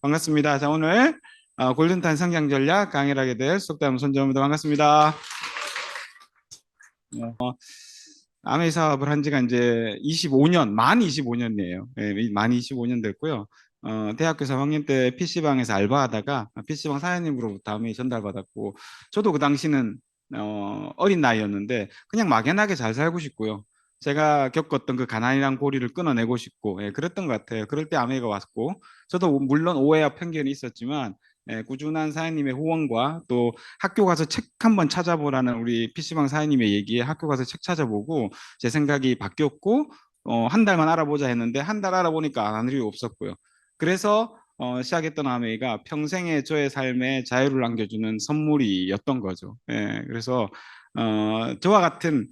반갑습니다. 자, 오늘 골든타임 성장 전략 강의를 하게 될 속담 손정입니다. 반갑습니다. 아메이 사업을 한 지가 이제 25년, 만 25년이에요. 예, 만 25년 됐고요. 대학교 3학년 때 PC방에서 알바하다가 PC방 사장님으로부터 아메이 전달받았고, 저도 그 당시는 어린 나이였는데 그냥 막연하게 잘 살고 싶고요. 제가 겪었던 그 가난이란 고리를 끊어내고 싶고, 그랬던 것 같아요. 그럴 때 아메이가 왔고, 저도 물론 오해와 편견이 있었지만 꾸준한 사장님의 후원과 또 학교 가서 책 한번 찾아보라는 우리 PC방 사장님의 얘기에 학교 가서 책 찾아보고 제 생각이 바뀌었고, 한 달만 알아보자 했는데 한 달 알아보니까 안 할 이유 없었고요. 그래서 시작했던 아메이가 평생의 저의 삶에 자유를 안겨주는 선물이었던 거죠. 그래서 저와 같은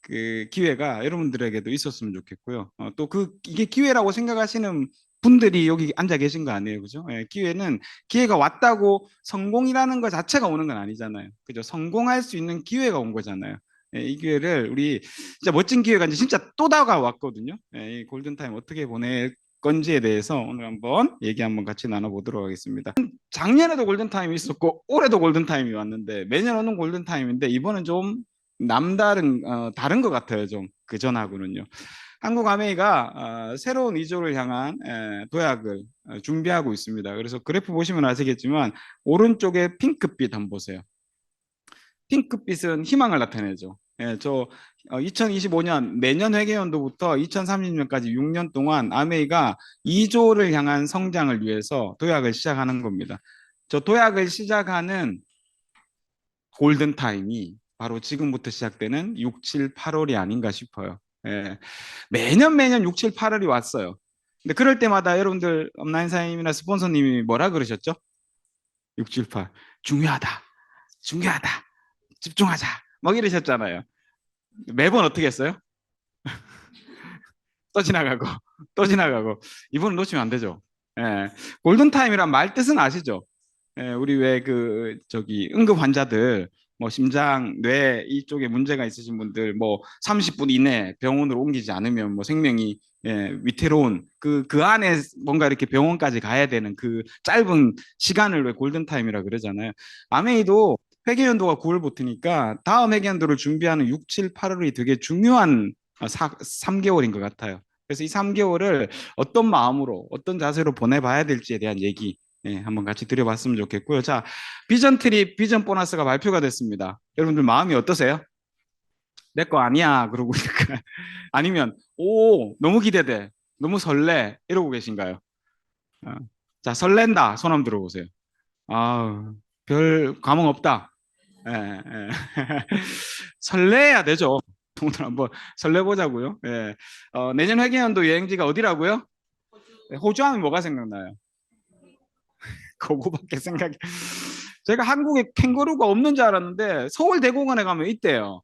그 기회가 여러분들에게도 있었으면 좋겠고요. 또 이게 기회라고 생각하시는 분들이 여기 앉아 계신 거 아니에요, 그죠? 기회는 기회가 왔다고 성공이라는 것 자체가 오는 건 아니잖아요, 그죠? 성공할 수 있는 기회가 온 거잖아요. 이 기회를 우리 진짜 멋진 기회가 이제 진짜 또 다가왔거든요. 이 골든타임 어떻게 보낼 건지에 대해서 오늘 한번 얘기 한번 같이 나눠보도록 하겠습니다. 작년에도 골든타임이 있었고 올해도 골든타임이 왔는데 매년 오는 골든타임인데 이번은 좀 남다른 다른 것 같아요. 좀 그전하고는요. 한국 아메이가 새로운 이조를 향한 도약을 준비하고 있습니다. 그래서 그래프 보시면 아시겠지만 오른쪽에 핑크빛 한번 보세요. 핑크빛은 희망을 나타내죠. 저 2025년 내년 회계연도부터 2030년까지 6년 동안 아메이가 2조를 향한 성장을 위해서 도약을 시작하는 겁니다. 저 도약을 시작하는 골든타임이 바로 지금부터 시작되는 6, 7, 8월이 아닌가 싶어요. 매년 6, 7, 8월이 왔어요. 근데 그럴 때마다 여러분들 업라인 사장님이나 스폰서님이 뭐라 그러셨죠? 6, 7, 8 중요하다, 중요하다, 집중하자 막 이러셨잖아요. 매번 어떻게 했어요? 또 지나가고 또 지나가고. 이번은 놓치면 안 되죠. 골든타임이란 말 뜻은 아시죠? 우리 왜 그 저기 응급 환자들 뭐 심장, 뇌 이쪽에 문제가 있으신 분들 뭐 30분 이내 병원으로 옮기지 않으면 뭐 생명이 위태로운 그 안에 뭔가 이렇게 병원까지 가야 되는 그 짧은 시간을 왜 골든타임이라 그러잖아요. 아메이도 회계연도가 9월부터니까 다음 회계연도를 준비하는 6, 7, 8월이 되게 중요한 3개월인 것 같아요. 그래서 이 3개월을 어떤 마음으로 어떤 자세로 보내봐야 될지에 대한 얘기 한번 같이 드려봤으면 좋겠고요. 자, 비전 트립, 비전 보너스가 발표가 됐습니다. 여러분들 마음이 어떠세요? 내 거 아니야 그러고 있을까? 아니면 오 너무 기대돼, 너무 설레 이러고 계신가요? 어. 자, 설렌다 손 한번 들어보세요. 별 감흥 없다. 예, 예. 설레야 되죠. 오늘 한번 설레보자고요. 내년 회계연도 여행지가 어디라고요? 호주 하면 뭐가 생각나요? 그거밖에 생각이. 제가 한국에 캥거루가 없는 줄 알았는데 서울대공원에 가면 있대요.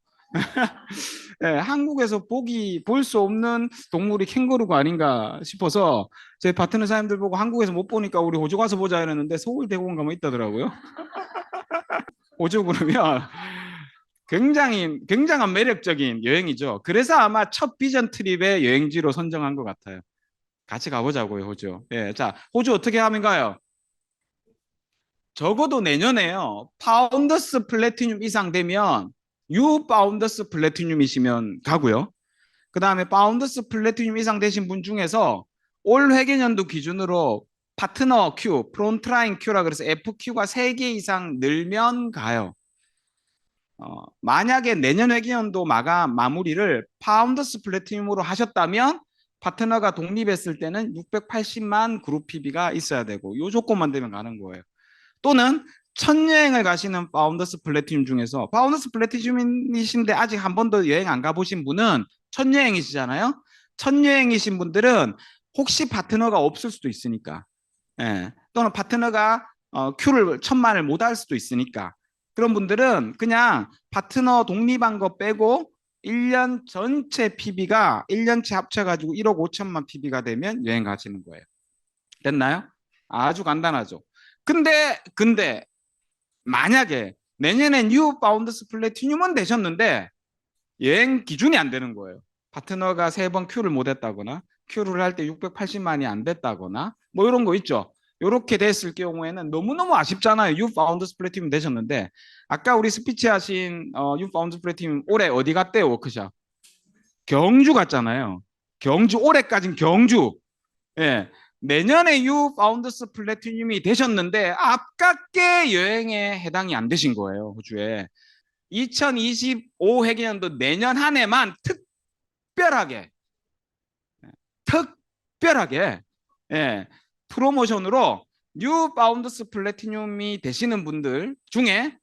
한국에서 볼 수 없는 동물이 캥거루가 아닌가 싶어서 제 파트너 사람들 보고 한국에서 못 보니까 우리 호주 가서 보자 이랬는데 서울대공원 가면 있다더라고요. 호주 그러면 굉장한 매력적인 여행이죠. 그래서 아마 첫 비전 트립의 여행지로 선정한 것 같아요. 같이 가보자고요, 호주. 자, 호주 어떻게 하면 가요? 적어도 내년에요. 파운더스 플래티늄 이상 되면 유 파운더스 플래티늄이시면 가고요. 그 다음에 파운더스 플래티늄 이상 되신 분 중에서 올 회계년도 기준으로 파트너 Q, 프론트라인 Q라 그래서 FQ가 3개 이상 늘면 가요. 만약에 내년 회계연도 마무리를 파운더스 플래티늄으로 하셨다면 파트너가 독립했을 때는 680만 그룹 PB가 있어야 되고 이 조건만 되면 가는 거예요. 또는 첫 여행을 가시는 파운더스 플래티늄 중에서 파운더스 플래티늄이신데 아직 한 번도 여행 안 가보신 분은 첫 여행이시잖아요. 첫 여행이신 분들은 혹시 파트너가 없을 수도 있으니까, 또는 파트너가 Q를 1000만을 못 할 수도 있으니까 그런 분들은 그냥 파트너 독립한 거 빼고 1년 전체 PB가 1년치 합쳐가지고 1억 5천만 PB가 되면 여행 가시는 거예요. 됐나요? 아주 간단하죠. 근데 만약에 내년에 뉴 파운더스 플래티늄은 되셨는데 여행 기준이 안 되는 거예요. 파트너가 3번 Q를 못 했다거나 Q를 할 때 680만이 안 됐다거나 뭐 이런 거 있죠. 이렇게 됐을 경우에는 너무너무 아쉽잖아요. You found 플래티늄 되셨는데 아까 우리 스피치 하신 You found 플래티늄 올해 어디 갔대요? 워크샵 경주 갔잖아요. 경주 올해까진 경주. 예. 내년에 You found 플래티늄이 되셨는데 아깝게 여행에 해당이 안 되신 거예요. 호주에 2025 회계연도 내년 한 해만 특별하게 특별하게 예, 프로모션으로 뉴 바운더스 플래티늄이 되시는 분들 중에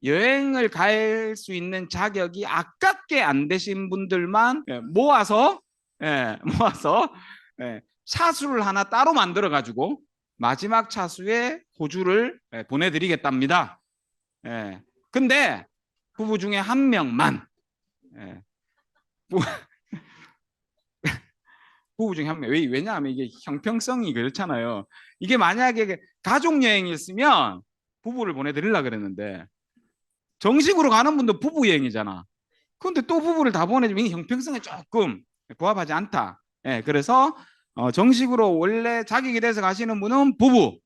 여행을 갈 수 있는 자격이 아깝게 안 되신 분들만 모아서 모아서 차수를 하나 따로 만들어 가지고 마지막 차수에 호주를 보내드리겠답니다. 근데 부부 중에 한 명만 부부 중에 한 명. 왜냐하면 이게 형평성이 그렇잖아요. 이게 만약에 가족 여행이었으면 부부를 보내드리려고 그랬는데 정식으로 가는 분도 부부 여행이잖아. 근데 또 부부를 다 보내주면 형평성에 조금 부합하지 않다. 그래서 정식으로 원래 자격이 돼서 가시는 분은 부부,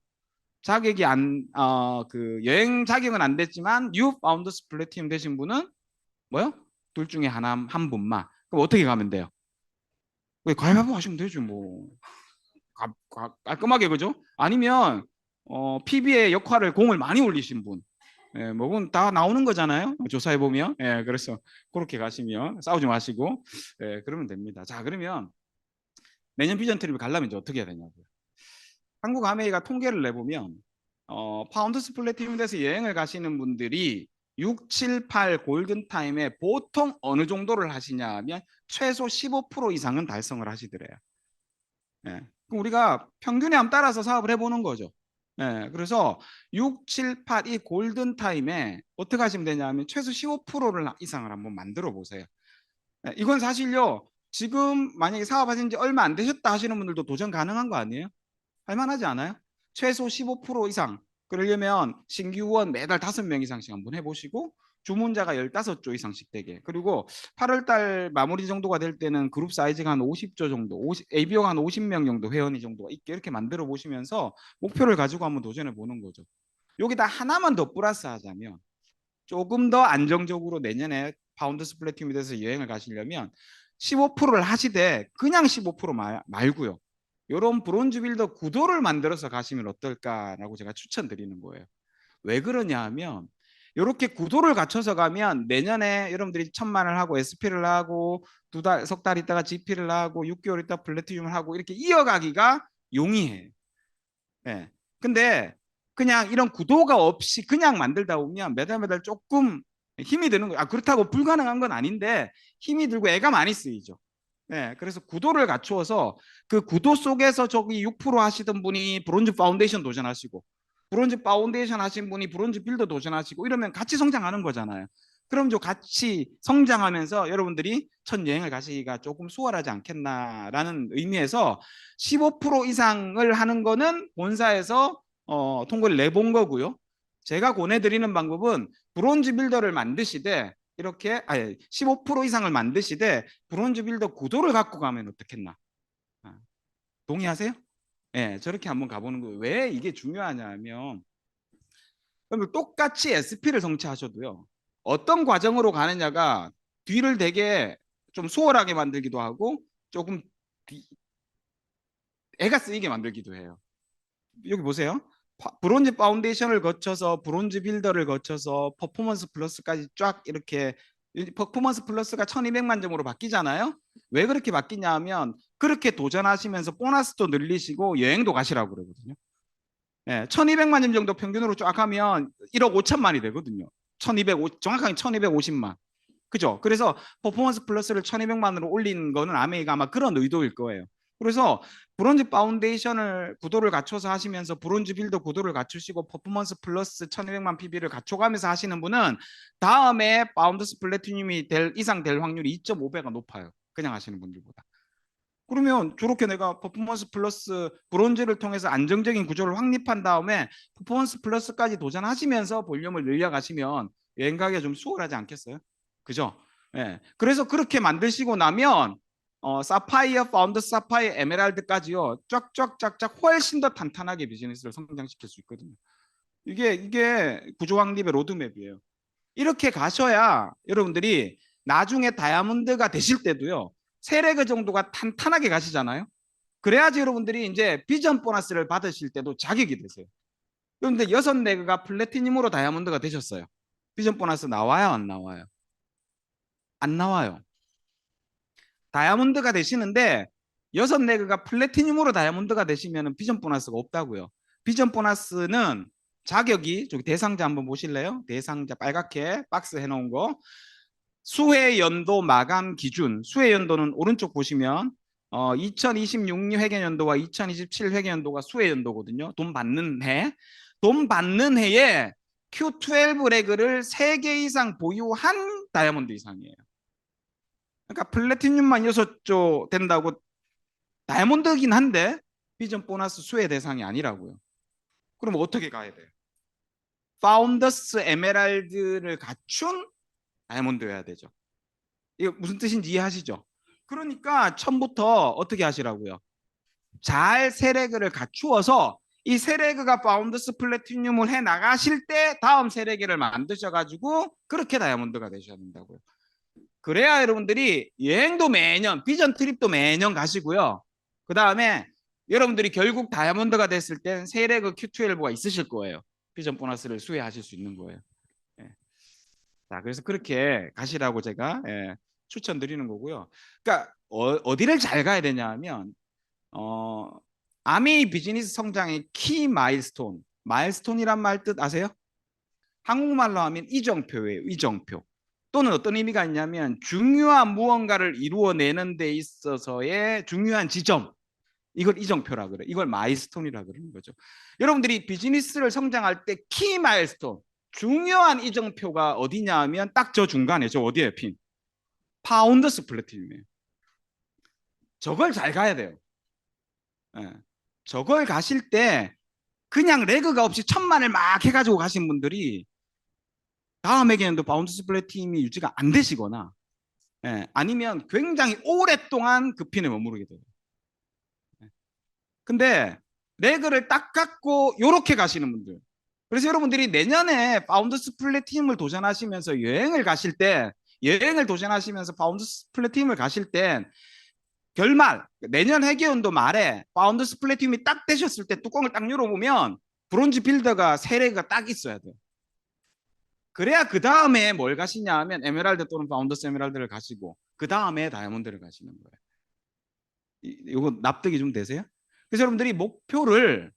자격이 그 여행 자격은 안 됐지만 You Found 플래티넘 되신 분은 뭐요? 둘 중에 한 분만. 그럼 어떻게 가면 돼요? 왜 가위바위보 하시면 되죠 뭐. 깔끔하게 그죠? 아니면 PB의 역할을 공을 많이 올리신 분, 뭐건 다 나오는 거잖아요. 조사해 보면, 그래서 그렇게 가시면 싸우지 마시고, 그러면 됩니다. 자, 그러면 내년 비전 트립을 가려면 이제 어떻게 해야 되냐고요. 한국 아메이가 통계를 내보면 파운드 플래티넘에서 여행을 가시는 분들이 6, 7, 8 골든 타임에 보통 어느 정도를 하시냐 하면 최소 15% 이상은 달성을 하시더래요. 그럼 우리가 평균에 한번 따라서 사업을 해보는 거죠. 그래서 6, 7, 8 이 골든 타임에 어떻게 하시면 되냐면 최소 15%를 이상을 한번 만들어 보세요. 이건 사실요. 지금 만약에 사업하신 지 얼마 안 되셨다 하시는 분들도 도전 가능한 거 아니에요? 할만하지 않아요? 최소 15% 이상. 그러려면 신규원 매달 5명 이상씩 한번 해보시고 주문자가 15조 이상씩 되게. 그리고 8월 달 마무리 정도가 될 때는 그룹 사이즈가 한 50조 정도, ABO가 한 50명 정도 회원이 정도가 있게 이렇게 만들어 보시면서 목표를 가지고 한번 도전해 보는 거죠. 여기다 하나만 더 플러스 하자면 조금 더 안정적으로 내년에 파운드 스플래티움에 대해서 여행을 가시려면 15%를 하시되 그냥 15% 말고요. 이런 브론즈 빌더 구도를 만들어서 가시면 어떨까라고 제가 추천드리는 거예요. 왜 그러냐 하면 이렇게 구도를 갖춰서 가면 내년에 여러분들이 1,000만을 하고 SP를 하고 석 달 있다가 GP를 하고 6개월 있다 플래티늄을 하고 이렇게 이어가기가 용이해요. 근데 그냥 이런 구도가 없이 그냥 만들다 보면 매달 조금 힘이 드는 거예요. 그렇다고 불가능한 건 아닌데 힘이 들고 애가 많이 쓰이죠. 그래서 구도를 갖추어서 그 구도 속에서 저기 6% 하시던 분이 브론즈 파운데이션 도전하시고 브론즈 파운데이션 하신 분이 브론즈 빌더 도전하시고 이러면 같이 성장하는 거잖아요. 그럼 저 같이 성장하면서 여러분들이 첫 여행을 가시기가 조금 수월하지 않겠나라는 의미에서 15% 이상을 하는 거는 본사에서 통보를 내본 거고요. 제가 권해드리는 방법은 브론즈 빌더를 만드시되 이렇게 15% 이상을 만드시되 브론즈 빌더 구도를 갖고 가면 어떻겠나? 동의하세요? 저렇게 한번 가보는 거예요. 왜 이게 중요하냐면 똑같이 SP를 성취하셔도요. 어떤 과정으로 가느냐가 뒤를 되게 좀 수월하게 만들기도 하고 조금 애가 쓰이게 만들기도 해요. 여기 보세요. 브론즈 파운데이션을 거쳐서 브론즈 빌더를 거쳐서 퍼포먼스 플러스까지 쫙 이렇게 퍼포먼스 플러스가 1200만 점으로 바뀌잖아요. 왜 그렇게 바뀌냐 하면 그렇게 도전하시면서 보너스도 늘리시고 여행도 가시라고 그러거든요. 1200만 점 정도 평균으로 쫙 하면 1억 5천만이 되거든요. 1250, 정확하게 1250만. 그죠? 그래서 퍼포먼스 플러스를 1200만으로 올린 거는 아메이가 아마 그런 의도일 거예요. 그래서 브론즈 파운데이션을 구도를 갖춰서 하시면서 브론즈 빌더 구도를 갖추시고 퍼포먼스 플러스 1200만 PB를 갖춰가면서 하시는 분은 다음에 파운드스 플래티늄이 이상 될 확률이 2.5배가 높아요. 그냥 하시는 분들보다. 그러면 저렇게 내가 퍼포먼스 플러스 브론즈를 통해서 안정적인 구조를 확립한 다음에 퍼포먼스 플러스까지 도전하시면서 볼륨을 늘려가시면 여행 가기가 좀 수월하지 않겠어요? 그죠? 그래서 그렇게 만드시고 나면 사파이어, 파운드 사파이어, 에메랄드까지요. 쫙쫙쫙쫙 훨씬 더 탄탄하게 비즈니스를 성장시킬 수 있거든요. 이게 구조왕립의 로드맵이에요. 이렇게 가셔야 여러분들이 나중에 다이아몬드가 되실 때도요. 세레그 정도가 탄탄하게 가시잖아요. 그래야지 여러분들이 이제 비전 보너스를 받으실 때도 자격이 되세요. 그런데 6레그가 플래티늄으로 다이아몬드가 되셨어요. 비전 보너스 나와요, 안 나와요? 안 나와요. 다이아몬드가 되시는데 6레그가 플래티늄으로 다이아몬드가 되시면 비전 보너스가 없다고요. 비전 보너스는 자격이, 저기 대상자 한번 보실래요? 대상자 빨갛게 박스 해놓은 거. 수혜 연도 마감 기준, 수혜 연도는 오른쪽 보시면 2026 회계연도와 2027 회계연도가 수혜 연도거든요. 돈 받는 해. 돈 받는 해에 Q12 레그를 3개 이상 보유한 다이아몬드 이상이에요. 그러니까 플래티늄만 6조 된다고 다이아몬드긴 한데 비전 보너스 수혜 대상이 아니라고요. 그럼 어떻게 가야 돼요? 파운더스 에메랄드를 갖춘 다이아몬드여야 되죠. 이거 무슨 뜻인지 이해하시죠? 그러니까 처음부터 어떻게 하시라고요? 잘 세레그를 갖추어서 이 세레그가 파운드스 플래티늄을 해 나가실 때 다음 세레그를 만드셔가지고 그렇게 다이아몬드가 되셔야 된다고요. 그래야 여러분들이 여행도 매년, 비전 트립도 매년 가시고요. 그 다음에 여러분들이 결국 다이아몬드가 됐을 땐 세레그 Q12가 있으실 거예요. 비전 보너스를 수혜하실 수 있는 거예요. 예. 자, 그래서 그렇게 가시라고 제가 추천드리는 거고요. 그러니까 어디를 잘 가야 되냐 하면 아미 비즈니스 성장의 키 마일스톤. 마일스톤이란 말 뜻 아세요? 한국말로 하면 이정표예요. 이정표. 또는 어떤 의미가 있냐면 중요한 무언가를 이루어내는 데 있어서의 중요한 지점. 이걸 이정표라 그래. 이걸 마일스톤이라 그러는 거죠. 여러분들이 비즈니스를 성장할 때 키 마일스톤, 중요한 이정표가 어디냐 하면 딱 저 중간에 저 어디에 핀? 파운더스 플래티늄이에요. 저걸 잘 가야 돼요. 예. 저걸 가실 때 그냥 레그가 없이 1,000만을 막 해가지고 가신 분들이 다음에게는 파운더스 플래티늄이 유지가 안 되시거나 아니면 굉장히 오랫동안 그 핀에 머무르게 돼요. 근데 레그를 딱 갖고 요렇게 가시는 분들, 그래서 여러분들이 내년에 파운더스 플래티늄을 도전하시면서 여행을 도전하시면서 파운더스 플래티늄을 가실 땐 결말 내년 회계연도 말에 파운더스 플래티늄이 딱 되셨을 때 뚜껑을 딱 열어보면 브론즈 빌더가 3레그가 딱 있어야 돼요. 그래야 그 다음에 뭘 가시냐 하면 에메랄드 또는 파운더스 에메랄드를 가시고 그 다음에 다이아몬드를 가시는 거예요. 이거 납득이 좀 되세요? 그래서 여러분들이 목표를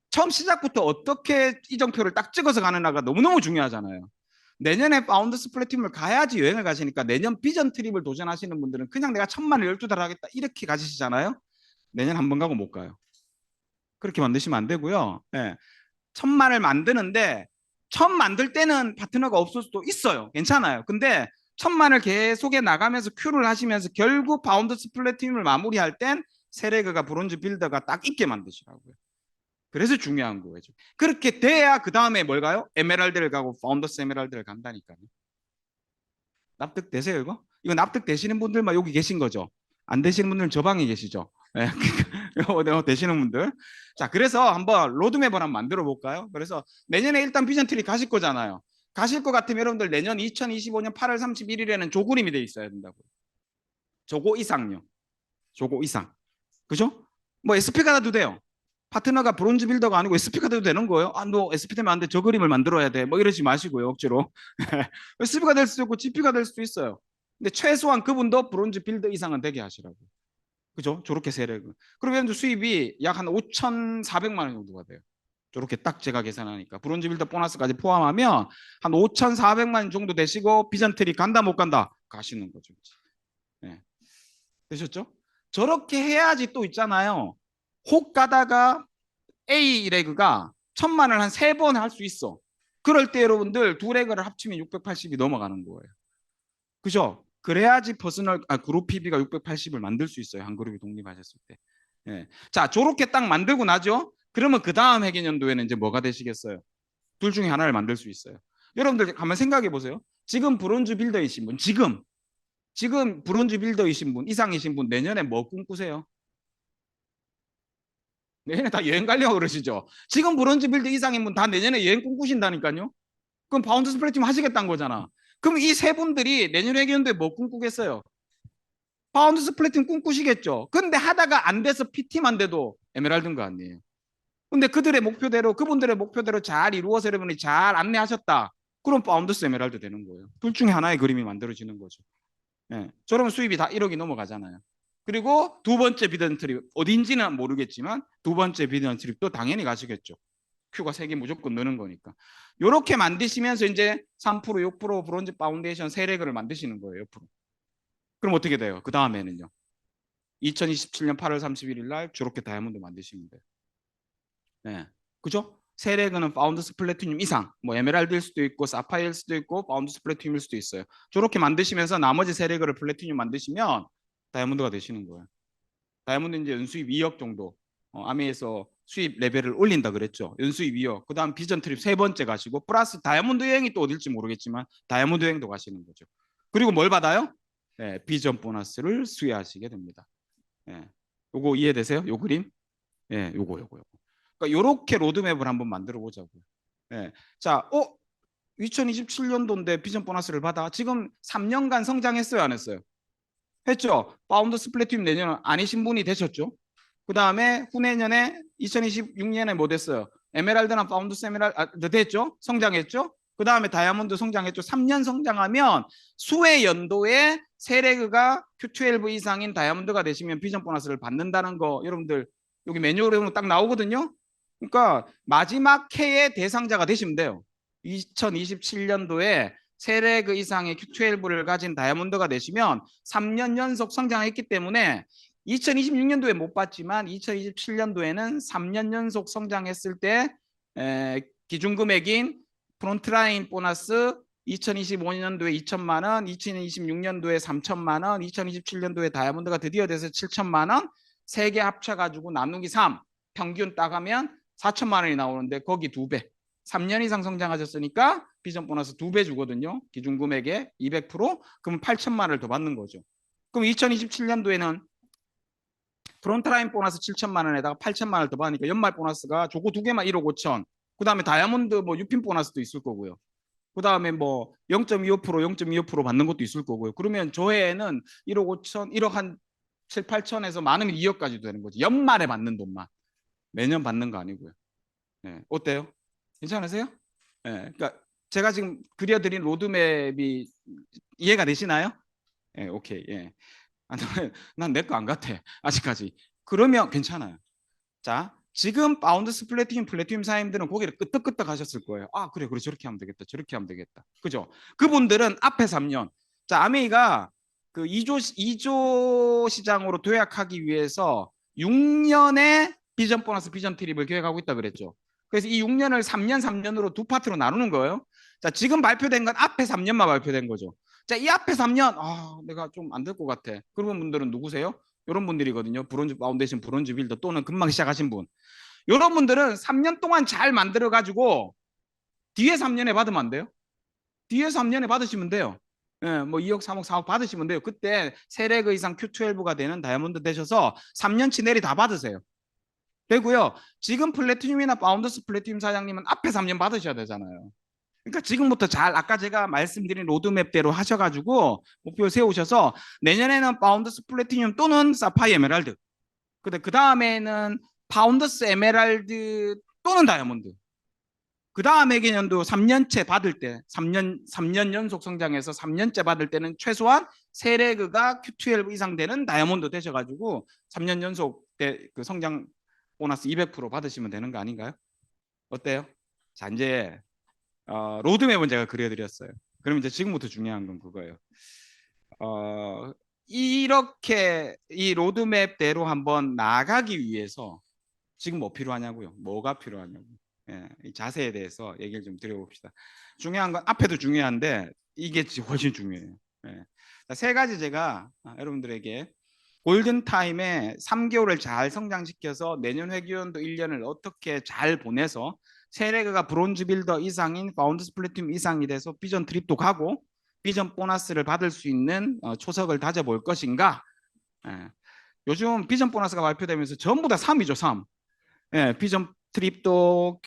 처음 시작부터 어떻게 이정표를 딱 찍어서 가느냐가 너무너무 중요하잖아요. 내년에 파운더스 플래티늄을 가야지 여행을 가시니까 내년 비전 트립을 도전하시는 분들은 그냥 내가 1,000만을 12달 하겠다 이렇게 가시잖아요. 내년 한 번 가고 못 가요. 그렇게 만드시면 안 되고요. 1,000만을 만드는데 처음 만들 때는 파트너가 없을 수도 있어요. 괜찮아요. 근데 1,000만을 계속해 나가면서 큐를 하시면서 결국 파운더스 플래티늄을 마무리할 땐 세레그가 브론즈 빌더가 딱 있게 만드시라고요. 그래서 중요한 거죠. 그렇게 돼야 그 다음에 뭘 가요? 에메랄드를 가고 파운더스 에메랄드를 간다니까요. 납득되세요 이거? 이거 납득되시는 분들만 여기 계신 거죠. 안 되시는 분들은 저 방에 계시죠. 되시는 분들. 자, 그래서 한번 로드맵을 한번 만들어 볼까요? 그래서 내년에 일단 비전 트리 가실 거잖아요. 가실 것 같으면 여러분들 내년 2025년 8월 31일에는 조그림이 돼 있어야 된다고요. 조고 이상요. 조고 이상. 그죠? 뭐 SP 가도 돼요. 파트너가 브론즈 빌더가 아니고 SP 가도 되는 거예요. 아, 너 SP 되면 안 돼. 저 그림을 만들어야 돼. 뭐 이러지 마시고요. 억지로. SP가 될 수도 있고 GP가 될 수도 있어요. 근데 최소한 그분도 브론즈 빌더 이상은 되게 하시라고. 그죠? 저렇게 세력은. 그러면 수입이 약 한 5,400만 원 정도가 돼요. 저렇게 딱 제가 계산하니까. 브론즈 빌더 보너스까지 포함하면 한 5,400만 원 정도 되시고 비전 트리 간다 못 간다 가시는 거죠. 네. 되셨죠? 저렇게 해야지 또 있잖아요. 혹 가다가 A 레그가 1,000만을 한 3번 할 수 있어. 그럴 때 여러분들 두 레그를 합치면 680이 넘어가는 거예요. 그죠? 그래야지 그룹 PB가 680을 만들 수 있어요. 한 그룹이 독립하셨을 때. 예. 자, 저렇게 딱 만들고 나죠? 그러면 그 다음 회계연도에는 이제 뭐가 되시겠어요? 둘 중에 하나를 만들 수 있어요. 여러분들 한번 생각해 보세요. 지금 브론즈 빌더이신 분, 지금 지금 브론즈 빌더이신 분, 이상이신 분 내년에 뭐 꿈꾸세요? 내년에 다 여행 가려고 그러시죠? 지금 브론즈 빌더 이상인 분 다 내년에 여행 꿈꾸신다니까요? 그럼 파운드 스플래팀 하시겠다는 거잖아. 그럼 이 세 분들이 내년 회계연도에 뭐 꿈꾸겠어요? 파운드 스플래팅 꿈꾸시겠죠. 근데 하다가 안 돼서 PT만 돼도 에메랄드인 거 아니에요. 근데 그들의 목표대로, 그분들의 목표대로 잘 이루어서 여러분이 잘 안내하셨다. 그럼 파운드스 에메랄드 되는 거예요. 둘 중에 하나의 그림이 만들어지는 거죠. 예. 저러면 수입이 다 1억이 넘어가잖아요. 그리고 두 번째 비전 트립, 어딘지는 모르겠지만 두 번째 비전 트립도 당연히 가시겠죠. 큐가 3개 무조건 넣는 거니까. 이렇게 만드시면서 이제 3%, 6% 브론즈 파운데이션 세레그를 만드시는 거예요. 옆으로. 그럼 어떻게 돼요? 그 다음에는요. 2027년 8월 31일 날 저렇게 다이아몬드 만드시면 돼요. 네. 그죠? 세레그는 파운드스 플래티늄 이상, 뭐 에메랄드일 수도 있고 사파이어일 수도 있고 파운드스 플래티늄일 수도 있어요. 저렇게 만드시면서 나머지 세레그를 플래티늄 만드시면 다이아몬드가 되시는 거예요. 다이아몬드 이제 연수입 2억 정도. 아메에서 수입 레벨을 올린다 그랬죠. 연수입 2억. 그다음 비전 트립 세 번째 가시고 플러스 다이아몬드 여행이 또 어딜지 모르겠지만 다이아몬드 여행도 가시는 거죠. 그리고 뭘 받아요? 네, 비전 보너스를 수여하시게 됩니다. 예. 요거 이해되세요? 요 그림? 예, 요거. 그러니까 요렇게 로드맵을 한번 만들어 보자고요. 예. 자, 2027년도인데 비전 보너스를 받아. 지금 3년간 성장했어요, 안 했어요? 했죠. 파운드 스플래팀 내년 아니신 분이 되셨죠. 그 다음에 후내년에 2026년에 뭐 됐어요? 에메랄드나 파운드 에메랄드 됐죠? 성장했죠? 그 다음에 다이아몬드 성장했죠. 3년 성장하면 수의 연도에 세레그가 Q12 이상인 다이아몬드가 되시면 비전 보너스를 받는다는 거 여러분들 여기 매뉴얼에 딱 나오거든요. 그러니까 마지막 해의 대상자가 되시면 돼요. 2027년도에 세레그 이상의 Q12를 가진 다이아몬드가 되시면 3년 연속 성장했기 때문에 2026년도에 못 봤지만 2027년도에는 3년 연속 성장했을 때 기준 금액인 프론트라인 보너스 2025년도에 2천만 원, 2026년도에 3천만 원, 2027년도에 다이아몬드가 드디어 돼서 7천만 원, 세 개 합쳐가지고 나누기 3 평균 따가면 4천만 원이 나오는데 거기 2배. 3년 이상 성장하셨으니까 비전 보너스 2배 주거든요. 기준 금액의 200%. 그러면 8천만 원을 더 받는 거죠. 그럼 2027년도에는 프론트라인 보너스 7천만 원에다가 8천만 원을 더 받으니까 연말 보너스가 조고 두 개만 1억 5천. 그 다음에 다이아몬드 뭐 유핀 보너스도 있을 거고요. 그 다음에 뭐 0.25%, 0.25% 받는 것도 있을 거고요. 그러면 조해에는 1억 5천, 1억 한 7, 8천에서 많으면 2억까지도 되는 거지. 연말에 받는 돈만. 매년 받는 거 아니고요. 네. 어때요? 괜찮으세요? 네. 그러니까 제가 지금 그려드린 로드맵이 이해가 되시나요? 예, 오케이. 예. 난 내 거 안 같아. 아직까지. 그러면 괜찮아요. 자, 지금 파운드 플래티늄 사임들은 고개를 끄덕끄덕 하셨을 거예요. 아, 그래, 저렇게 하면 되겠다. 저렇게 하면 되겠다. 그죠? 그분들은 앞에 3년. 자, 아메이가 그 2조 시장으로 도약하기 위해서 6년의 비전 보너스 비전 트립을 계획하고 있다 그랬죠. 그래서 이 6년을 3년으로 두 파트로 나누는 거예요. 자, 지금 발표된 건 앞에 3년만 발표된 거죠. 자, 이 앞에 3년, 내가 좀 안 될 것 같아. 그런 분들은 누구세요? 이런 분들이거든요. 브론즈 파운데이션, 브론즈 빌더 또는 금방 시작하신 분. 이런 분들은 3년 동안 잘 만들어 가지고 뒤에 3년에 받으면 안 돼요? 뒤에 3년에 받으시면 돼요. 예, 뭐 2억, 3억, 4억 받으시면 돼요. 그때 세레그 이상 Q12가 되는 다이아몬드 되셔서 3년치 내리 다 받으세요. 되고요. 지금 플래티늄이나 파운더스 플래티늄 사장님은 앞에 3년 받으셔야 되잖아요. 그러니까 지금부터 잘 아까 제가 말씀드린 로드맵대로 하셔가지고 목표 세우셔서 내년에는 파운더스 플래티늄 또는 사파이 에메랄드. 근데 그 다음에는 파운더스 에메랄드 또는 다이아몬드. 그 다음에 개년도 3년째 받을 때, 3년 연속 성장해서 3년째 받을 때는 최소한 세레그가 Q12 이상 되는 다이아몬드 되셔가지고 3년 연속 그 성장 보너스 200% 받으시면 되는 거 아닌가요? 어때요? 자, 이제 로드맵은 제가 그려드렸어요. 그럼 이제 지금부터 중요한 건 그거예요. 이렇게 이 로드맵대로 한번 나가기 위해서 지금 뭐 필요하냐고요? 뭐가 필요하냐고? 예, 이 자세에 대해서 얘기를 좀 드려봅시다. 중요한 건 앞에도 중요한데 이게 훨씬 중요해요. 예. 세 가지 제가 여러분들에게 골든타임에 3개월을 잘 성장시켜서 내년 회계연도 1년을 어떻게 잘 보내서 세레그가 브론즈 빌더 이상인 파운드 스플래팀 이상이 돼서 비전 트립도 가고 비전 보너스를 받을 수 있는 초석을 다져볼 것인가. 예. 요즘 비전 보너스가 발표되면서 전부 다 3이죠, 3. 예, 비전 트립도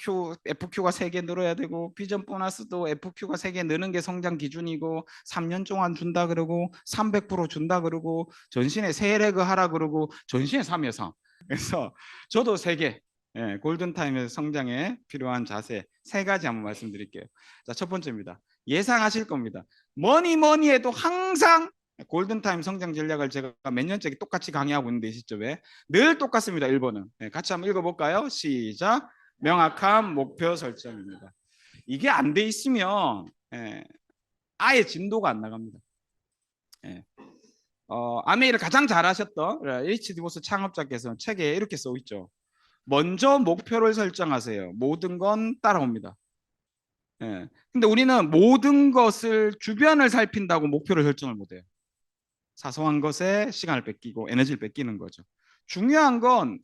FQ가 3개 늘어야 되고, 비전 보너스도 FQ가 3개 느는 게 성장 기준이고, 3년 동안 준다 그러고, 300% 준다 그러고, 전신에 세레그 하라 그러고, 전신에 3이에요, 3. 그래서 저도 3개, 예, 골든타임에서 성장에 필요한 자세 3가지 한번 말씀드릴게요. 자, 첫 번째입니다. 예상하실 겁니다. 뭐니 해도 항상 골든타임 성장 전략을 제가 몇 년째 똑같이 강의하고 있는데, 이 시점에 늘 똑같습니다. 1번은 같이 한번 읽어볼까요? 시작. 명확한 목표 설정입니다. 이게 안 돼 있으면 아예 진도가 안 나갑니다. 아메이를 가장 잘하셨던 HD 보스 창업자께서 책에 이렇게 써 있죠. 먼저 목표를 설정하세요. 모든 건 따라옵니다. 근데 우리는 모든 것을 주변을 살핀다고 목표를 설정을 못해요. 사소한 것에 시간을 뺏기고 에너지를 뺏기는 거죠. 중요한 건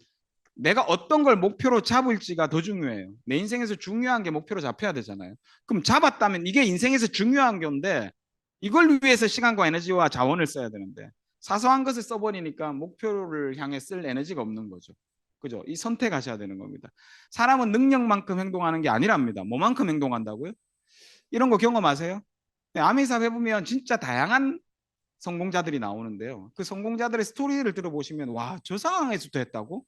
내가 어떤 걸 목표로 잡을지가 더 중요해요. 내 인생에서 중요한 게 목표로 잡혀야 되잖아요. 그럼 잡았다면 이게 인생에서 중요한 건데, 이걸 위해서 시간과 에너지와 자원을 써야 되는데, 사소한 것을 써버리니까 목표를 향해 쓸 에너지가 없는 거죠. 그죠? 이 선택하셔야 되는 겁니다. 사람은 능력만큼 행동하는 게 아니랍니다. 뭐만큼 행동한다고요? 이런 거 경험하세요? 네, 아미사 해보면 진짜 다양한 성공자들이 나오는데요. 그 성공자들의 스토리를 들어보시면, 와, 저 상황에서도 했다고?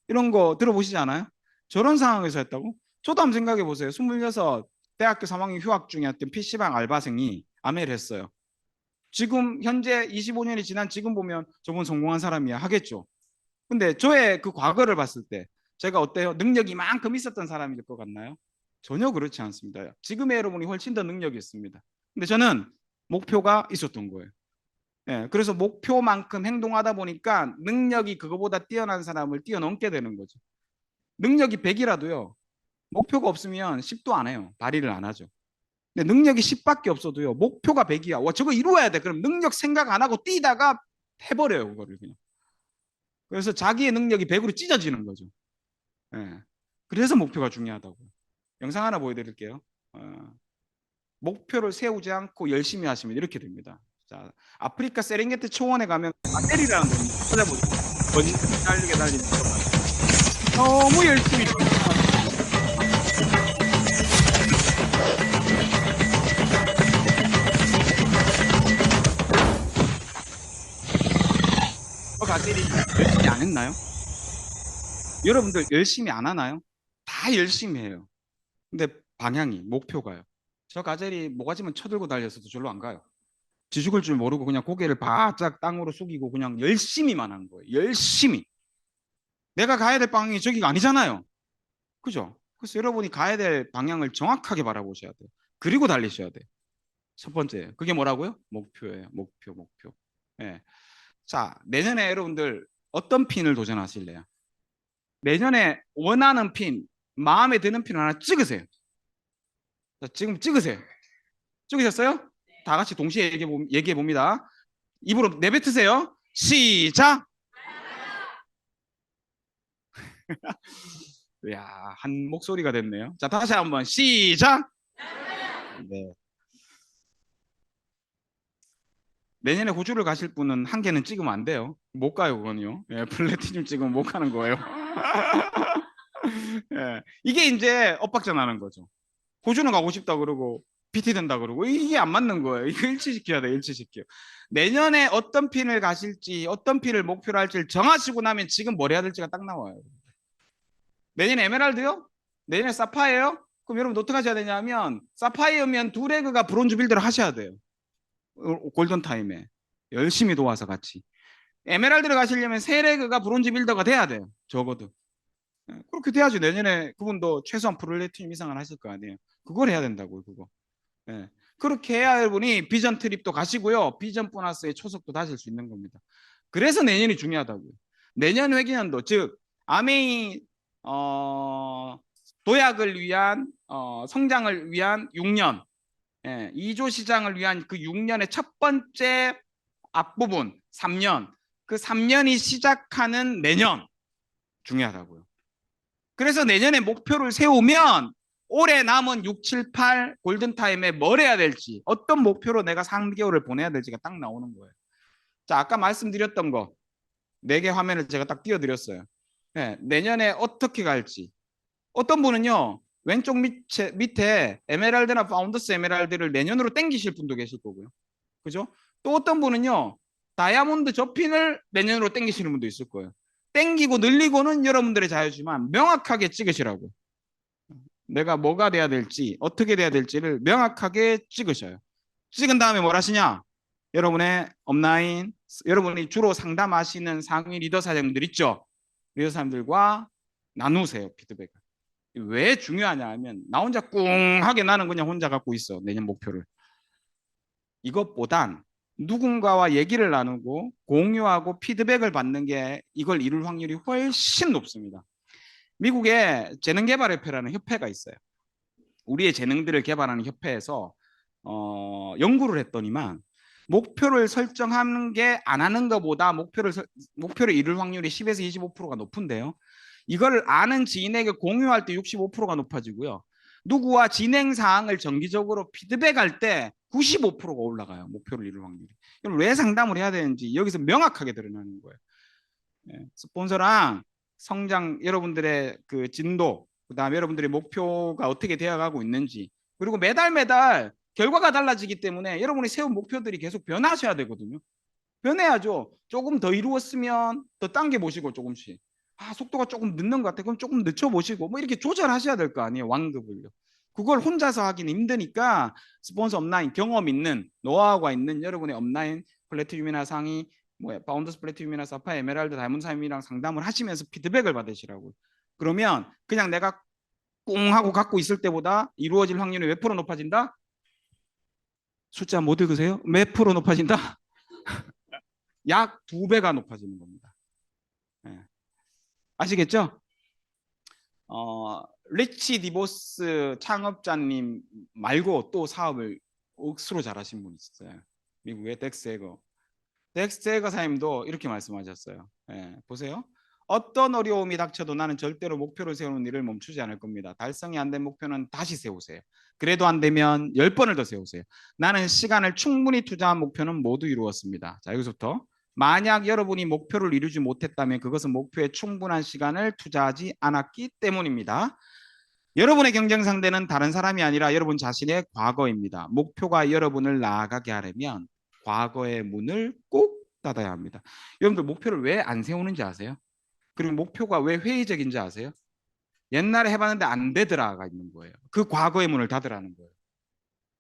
이런 거 들어보시지 않아요? 저런 상황에서 했다고? 저도 한번 생각해 보세요. 26 대학교 3학년 휴학 중이었던 PC방 알바생이 아메를 했어요. 지금 현재 25년이 지난 지금 보면 저분 성공한 사람이야 하겠죠. 근데 저의 그 과거를 봤을 때 제가 어때요? 능력이 만큼 있었던 사람일 것 같나요? 전혀 그렇지 않습니다. 지금의 여러분이 훨씬 더 능력이 있습니다. 근데 저는 목표가 있었던 거예요. 그래서 목표만큼 행동하다 보니까 능력이 그거보다 뛰어난 사람을 뛰어넘게 되는 거죠. 능력이 100이라도요. 목표가 없으면 10도 안 해요. 발휘를 안 하죠. 근데 능력이 10밖에 없어도요. 목표가 100이야. 와, 저거 이루어야 돼. 그럼 능력 생각 안 하고 뛰다가 해버려요. 그거를 그냥. 그래서 자기의 능력이 100으로 찢어지는 거죠. 그래서 목표가 중요하다고. 영상 하나 보여드릴게요. 목표를 세우지 않고 열심히 하시면 이렇게 됩니다. 자, 아프리카 세렝게티 초원에 가면 아델이라는 거 찾아보세요. 번지 달리게 달리는 거. 너무 열심히 아델이 열심히 안 했나요? 여러분들 열심히 안 하나요? 다 열심히 해요. 근데 방향이 목표가요. 저 가젤이 모가지만 쳐들고 달렸어도 절로 안 가요. 지죽을 줄 모르고 그냥 고개를 바짝 땅으로 숙이고 그냥 열심히만 한 거예요. 열심히. 내가 가야 될 방향이 저기가 아니잖아요. 그죠? 그래서 여러분이 가야 될 방향을 정확하게 바라보셔야 돼요. 그리고 달리셔야 돼요. 첫 번째. 그게 뭐라고요? 목표예요. 목표. 예. 자, 내년에 여러분들 어떤 핀을 도전하실래요? 내년에 원하는 핀, 마음에 드는 핀 하나 찍으세요. 자, 지금 찍으세요. 찍으셨어요? 다 같이 동시에 얘기해 봅니다. 입으로 내뱉으세요. 시작. 이야, 한 목소리가 됐네요. 자, 다시 한번 시작. 네. 내년에 호주를 가실 분은 한 개는 찍으면 안 돼요. 못 가요, 그건요. 플래티늄 찍으면 못 가는 거예요. 이게 이제 엇박자 나는 거죠. 호주는 가고 싶다 그러고 PT 된다 그러고 이게 안 맞는 거예요. 이거 일치시켜야 돼, 일치시켜. 내년에 어떤 핀을 가실지, 어떤 핀을 목표로 할지 정하시고 나면 지금 뭘 해야 될지가 딱 나와요. 내년에 에메랄드요? 내년에 사파이어요? 그럼 여러분 어떻게 하셔야 되냐면, 사파이어면 두 레그가 브론즈 빌드를 하셔야 돼요. 골든타임에 열심히 도와서 같이. 에메랄드를 가시려면 세 레그가 브론즈 빌더가 돼야 돼요. 적어도. 그렇게 돼야지 내년에 그분도 최소한 플래티늄 이상은 하실 거 아니에요. 그걸 해야 된다고요, 그거. 그렇게 해야 여러분이 비전 트립도 가시고요. 비전 보너스의 초석도 다실 수 있는 겁니다. 그래서 내년이 중요하다고요. 내년 회계년도, 즉 아메이 도약을 위한 성장을 위한 6년, 2조 시장을 위한 그 6년의 첫 번째 앞부분 3년, 그 3년이 시작하는 내년 중요하다고요. 그래서 내년에 목표를 세우면 올해 남은 6, 7, 8 골든타임에 뭘 해야 될지, 어떤 목표로 내가 3개월을 보내야 될지가 딱 나오는 거예요. 자, 아까 말씀드렸던 거 4개 화면을 제가 딱 띄워드렸어요. 네, 내년에 어떻게 갈지. 어떤 분은요, 왼쪽 밑에 에메랄드나 파운더스 에메랄드를 내년으로 땡기실 분도 계실 거고요. 그죠? 또 어떤 분은요, 다이아몬드 저핀을 내년으로 땡기시는 분도 있을 거예요. 땡기고 늘리고는 여러분들의 자유지만 명확하게 찍으시라고. 내가 뭐가 돼야 될지, 어떻게 돼야 될지를 명확하게 찍으셔요. 찍은 다음에 뭘 하시냐? 여러분의 업라인, 여러분이 주로 상담하시는 상위 리더 사장님들 있죠? 리더 사람들과 나누세요, 피드백을. 왜 중요하냐 하면 나 혼자 꿍하게 나는 그냥 혼자 갖고 있어, 내년 목표를. 이것보단 누군가와 얘기를 나누고 공유하고 피드백을 받는 게 이걸 이룰 확률이 훨씬 높습니다. 미국에 재능개발협회라는 협회가 있어요. 우리의 재능들을 개발하는 협회에서 연구를 했더니만 목표를 설정하는 게 안 하는 것보다 목표를 이룰 확률이 10에서 25%가 높은데요. 이걸 아는 지인에게 공유할 때 65%가 높아지고요. 누구와 진행 사항을 정기적으로 피드백할 때 95%가 올라가요. 목표를 이룰 확률이. 그럼 왜 상담을 해야 되는지 여기서 명확하게 드러나는 거예요. 네. 스폰서랑 성장, 여러분들의 그 진도, 그다음에 여러분들의 목표가 어떻게 되어가고 있는지, 그리고 매달 결과가 달라지기 때문에 여러분이 세운 목표들이 계속 변하셔야 되거든요. 변해야죠. 조금 더 이루었으면 더 당겨 보시고, 조금씩 속도가 조금 늦는 것 같아, 그럼 조금 늦춰 보시고, 뭐 이렇게 조절하셔야 될 거 아니에요, 완급을요. 그걸 혼자서 하기는 힘드니까 스폰서 업라인, 경험 있는, 노하우가 있는 여러분의 업라인 플래티늄이나 상위, 뭐 파운더스 플래티늄이나 사파 에메랄드 다이몬드 사임이랑 상담을 하시면서 피드백을 받으시라고요. 그러면 그냥 내가 꿍 하고 갖고 있을 때보다 이루어질 확률이 몇 프로 높아진다? 숫자 못 읽으세요? 몇 프로 높아진다? 약 2배가 높아지는 겁니다. 네. 아시겠죠? 리치 디보스 창업자님 말고 또 사업을 억수로 잘하신 분 있어요. 미국의 덱스에거. 덱스에거 사님도 이렇게 말씀하셨어요. 네, 보세요. 어떤 어려움이 닥쳐도 나는 절대로 목표를 세우는 일을 멈추지 않을 겁니다. 달성이 안 된 목표는 다시 세우세요. 그래도 안 되면 10번을 더 세우세요. 나는 시간을 충분히 투자한 목표는 모두 이루었습니다. 자, 여기서부터 만약 여러분이 목표를 이루지 못했다면 그것은 목표에 충분한 시간을 투자하지 않았기 때문입니다. 여러분의 경쟁 상대는 다른 사람이 아니라 여러분 자신의 과거입니다. 목표가 여러분을 나아가게 하려면 과거의 문을 꼭 닫아야 합니다. 여러분들 목표를 왜 안 세우는지 아세요? 그리고 목표가 왜 회의적인지 아세요? 옛날에 해봤는데 안 되더라가 있는 거예요. 그 과거의 문을 닫으라는 거예요.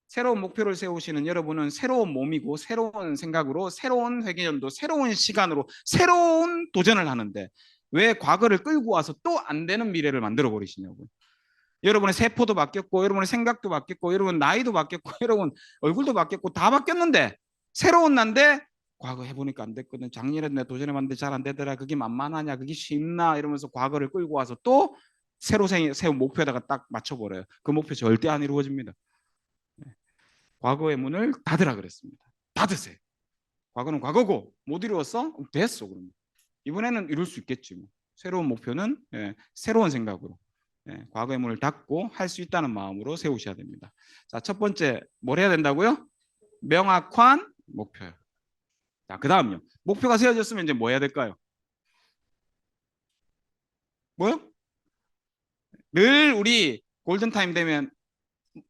새로운 목표를 세우시는 여러분은 새로운 몸이고 새로운 생각으로 새로운 회계연도, 새로운 시간으로 새로운 도전을 하는데 왜 과거를 끌고 와서 또 안 되는 미래를 만들어 버리시냐고요. 여러분의 세포도 바뀌었고 여러분의 생각도 바뀌었고 여러분 나이도 바뀌었고 여러분 얼굴도 바뀌었고 다 바뀌었는데 새로운 난데 과거 해보니까 안 됐거든. 작년에 내가 도전해봤는데 잘 안 되더라. 그게 만만하냐, 그게 쉽나 이러면서 과거를 끌고 와서 또 새로 세운 목표에다가 딱 맞춰버려요. 그 목표 절대 안 이루어집니다. 과거의 문을 닫으라 그랬습니다. 닫으세요. 과거는 과거고 못 이루었어? 됐어. 그러면 이번에는 이룰 수 있겠지. 뭐. 새로운 목표는 새로운 생각으로 과거의 문을 닫고 할 수 있다는 마음으로 세우셔야 됩니다. 자, 첫 번째 뭘 해야 된다고요? 명확한 목표요. 자, 그 다음요. 목표가 세워졌으면 이제 뭐 해야 될까요? 뭐요? 늘 우리 골든타임 되면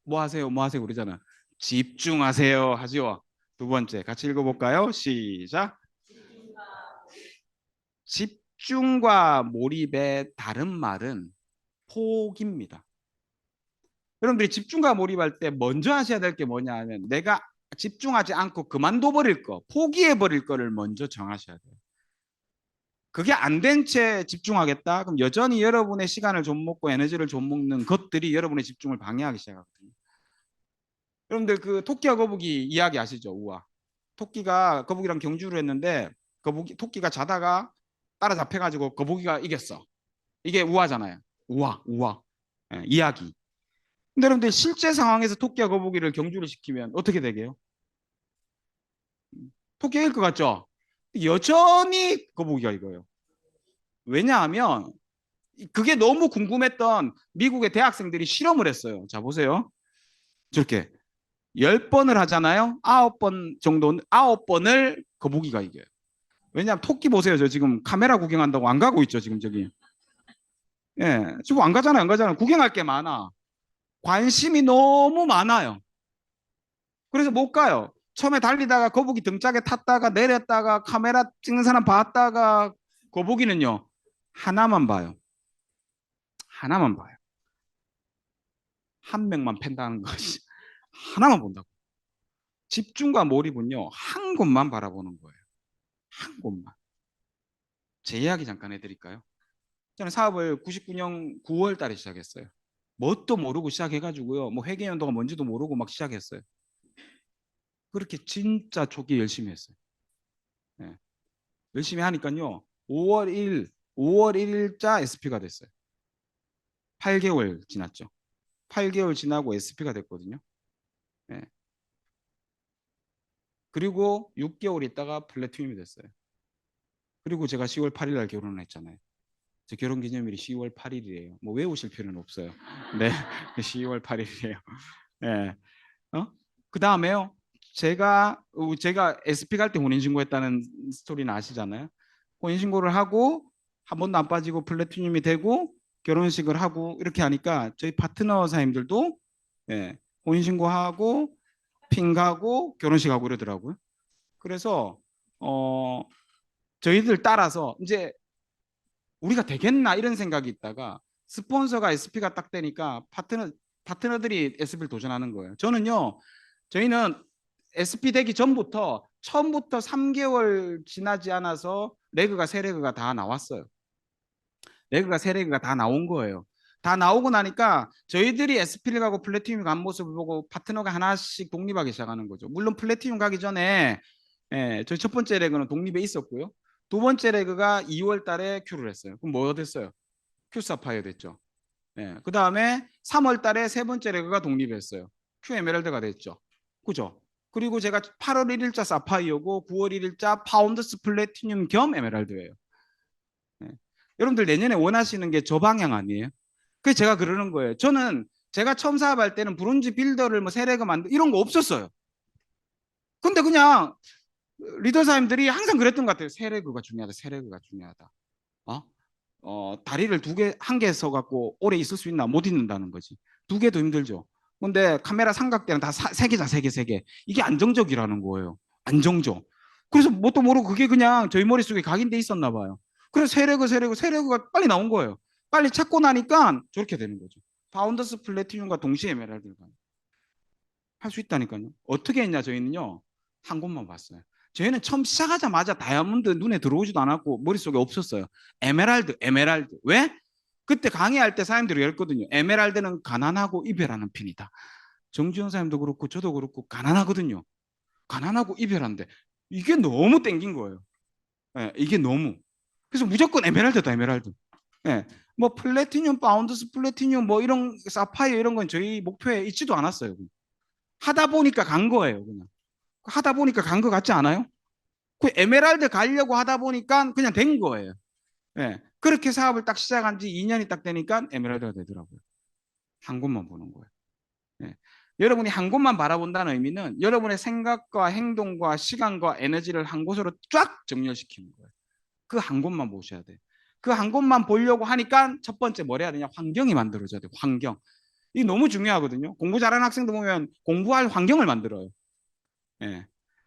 뭐 하세요? 뭐 하세요? 그러잖아. 집중하세요. 하죠. 두 번째 같이 읽어볼까요? 시작. 집중과 몰입의 다른 말은 포기입니다. 여러분들이 집중과 몰입할 때 먼저 하셔야 될 게 뭐냐 하면 내가 집중하지 않고 그만둬 버릴 거, 포기해 버릴 거를 먼저 정하셔야 돼요. 그게 안 된 채 집중하겠다? 그럼 여전히 여러분의 시간을 좀 먹고 에너지를 좀 먹는 것들이 여러분의 집중을 방해하기 시작하거든요. 여러분들 그 토끼와 거북이 이야기 아시죠? 우화. 토끼가 거북이랑 경주를 했는데 토끼가 자다가 따라잡혀가지고 거북이가 이겼어. 이게 우화잖아요. 우화. 이야기. 근데 여러분들 실제 상황에서 토끼와 거북이를 경주를 시키면 어떻게 되게요? 토끼가 이길 것 같죠? 여전히 거북이가 이거예요. 왜냐하면 그게 너무 궁금했던 미국의 대학생들이 실험을 했어요. 자, 보세요. 저렇게 10번을 하잖아요. 9번 정도, 9번을 거북이가 이겨요. 왜냐하면 토끼 보세요. 저 지금 카메라 구경한다고 안 가고 있죠. 지금 저기. 예, 지금 안 가잖아요. 안 가잖아요. 구경할 게 많아. 관심이 너무 많아요. 그래서 못 가요. 처음에 달리다가 거북이 등짝에 탔다가 내렸다가 카메라 찍는 사람 봤다가 거북이는요. 하나만 봐요. 하나만 봐요. 한 명만 팬다는 것이 하나만 본다고. 집중과 몰입은요. 한 곳만 바라보는 거예요. 한 곳만. 제 이야기 잠깐 해드릴까요? 저는 사업을 99년 9월 달에 시작했어요. 뭣도 모르고 시작해가지고요. 뭐 회계연도가 뭔지도 모르고 막 시작했어요. 그렇게 진짜 초기 열심히 했어요. 네. 열심히 하니까요. 5월 1일, 5월 1일자 SP가 됐어요. 8개월 지났죠. 8개월 지나고 SP가 됐거든요. 네. 그리고 6개월 있다가 플래티늄이 됐어요. 그리고 제가 10월 8일 날 결혼을 했잖아요. 제 결혼 기념일이 10월 8일이에요. 뭐 외우실 필요는 없어요. 네, 10월 8일이에요. 네. 그 다음에요. 제가 SP 갈 때 혼인신고했다는 스토리는 아시잖아요. 혼인신고를 하고 한 번도 안 빠지고 플래티늄이 되고 결혼식을 하고 이렇게 하니까 저희 파트너 사님들도 예, 혼인신고하고 핑가고 결혼식하고 이러더라고요. 그래서 어, 저희들 따라서 이제 우리가 되겠나 이런 생각이 있다가 스폰서가 SP가 딱 되니까 파트너들이 SP를 도전하는 거예요. 저희는 SP 되기 전부터 처음부터 3개월 지나지 않아서 레그가 세 레그가 다 나왔어요. 레그가 세 레그가 다 나온 거예요. 다 나오고 나니까 저희들이 SP를 가고 플래티늄 간 모습을 보고 파트너가 하나씩 독립하기 시작하는 거죠. 물론 플래티늄 가기 전에 저희 첫 번째 레그는 독립에 있었고요. 두 번째 레그가 2월 달에 큐를 했어요. 그럼 뭐가 됐어요? 큐 사파이어 됐죠. 그 다음에 3월 달에 세 번째 레그가 독립했어요. 큐 에메랄드가 됐죠. 그죠? 그리고 제가 8월 1일자 사파이어고 9월 1일자 파운드스 플래티늄 겸 에메랄드예요. 네. 여러분들 내년에 원하시는 게 저 방향 아니에요? 그래서 제가 그러는 거예요. 저는 제가 처음 사업할 때는 브론즈 빌더를 뭐 세레그 만들 이런 거 없었어요. 근데 그냥 리더사님들이 항상 그랬던 것 같아요. 세레그가 중요하다. 세레그가 중요하다. 어? 다리를 두 개, 한 개 써갖고 오래 있을 수 있나? 못 있는다는 거지. 두 개도 힘들죠. 근데 카메라 삼각대는 다 세 개자, 세 개, 세 개. 이게 안정적이라는 거예요. 안정적. 그래서 뭣도 모르고 그게 그냥 저희 머릿속에 각인돼 있었나 봐요. 그래서 세레그가 빨리 나온 거예요. 빨리 찾고 나니까 저렇게 되는 거죠. 파운더스 플래티늄과 동시에 에메랄드가 할 수 있다니까요. 어떻게 했냐 저희는요. 한 곳만 봤어요. 저희는 처음 시작하자마자 다이아몬드 눈에 들어오지도 않았고 머릿속에 없었어요. 에메랄드. 왜? 그때 강의할 때 사람들이 그랬거든요. 에메랄드는 가난하고 이별하는 편이다. 정지영 사님도 그렇고 저도 그렇고 가난하거든요. 가난하고 이별한데 이게 너무 땡긴 거예요. 이게 너무. 그래서 무조건 에메랄드다 에메랄드. 예. 뭐 플래티늄, 파운드스 플래티늄 뭐 이런 사파이어 이런 건 저희 목표에 있지도 않았어요. 하다 보니까 간 거예요, 그냥. 하다 보니까 간 거 같지 않아요? 그 에메랄드 가려고 하다 보니까 그냥 된 거예요. 예. 그렇게 사업을 딱 시작한 지 2년이 딱 되니까 에메랄드가 되더라고요. 한 곳만 보는 거예요. 예. 여러분이 한 곳만 바라본다는 의미는 여러분의 생각과 행동과 시간과 에너지를 한 곳으로 쫙 정렬시키는 거예요. 그 한 곳만 보셔야 돼요. 그 한 곳만 보려고 하니까 첫 번째 뭘 해야 되냐? 환경이 만들어져야 돼요. 환경. 이게 너무 중요하거든요. 공부 잘하는 학생들 보면 공부할 환경을 만들어요. 예.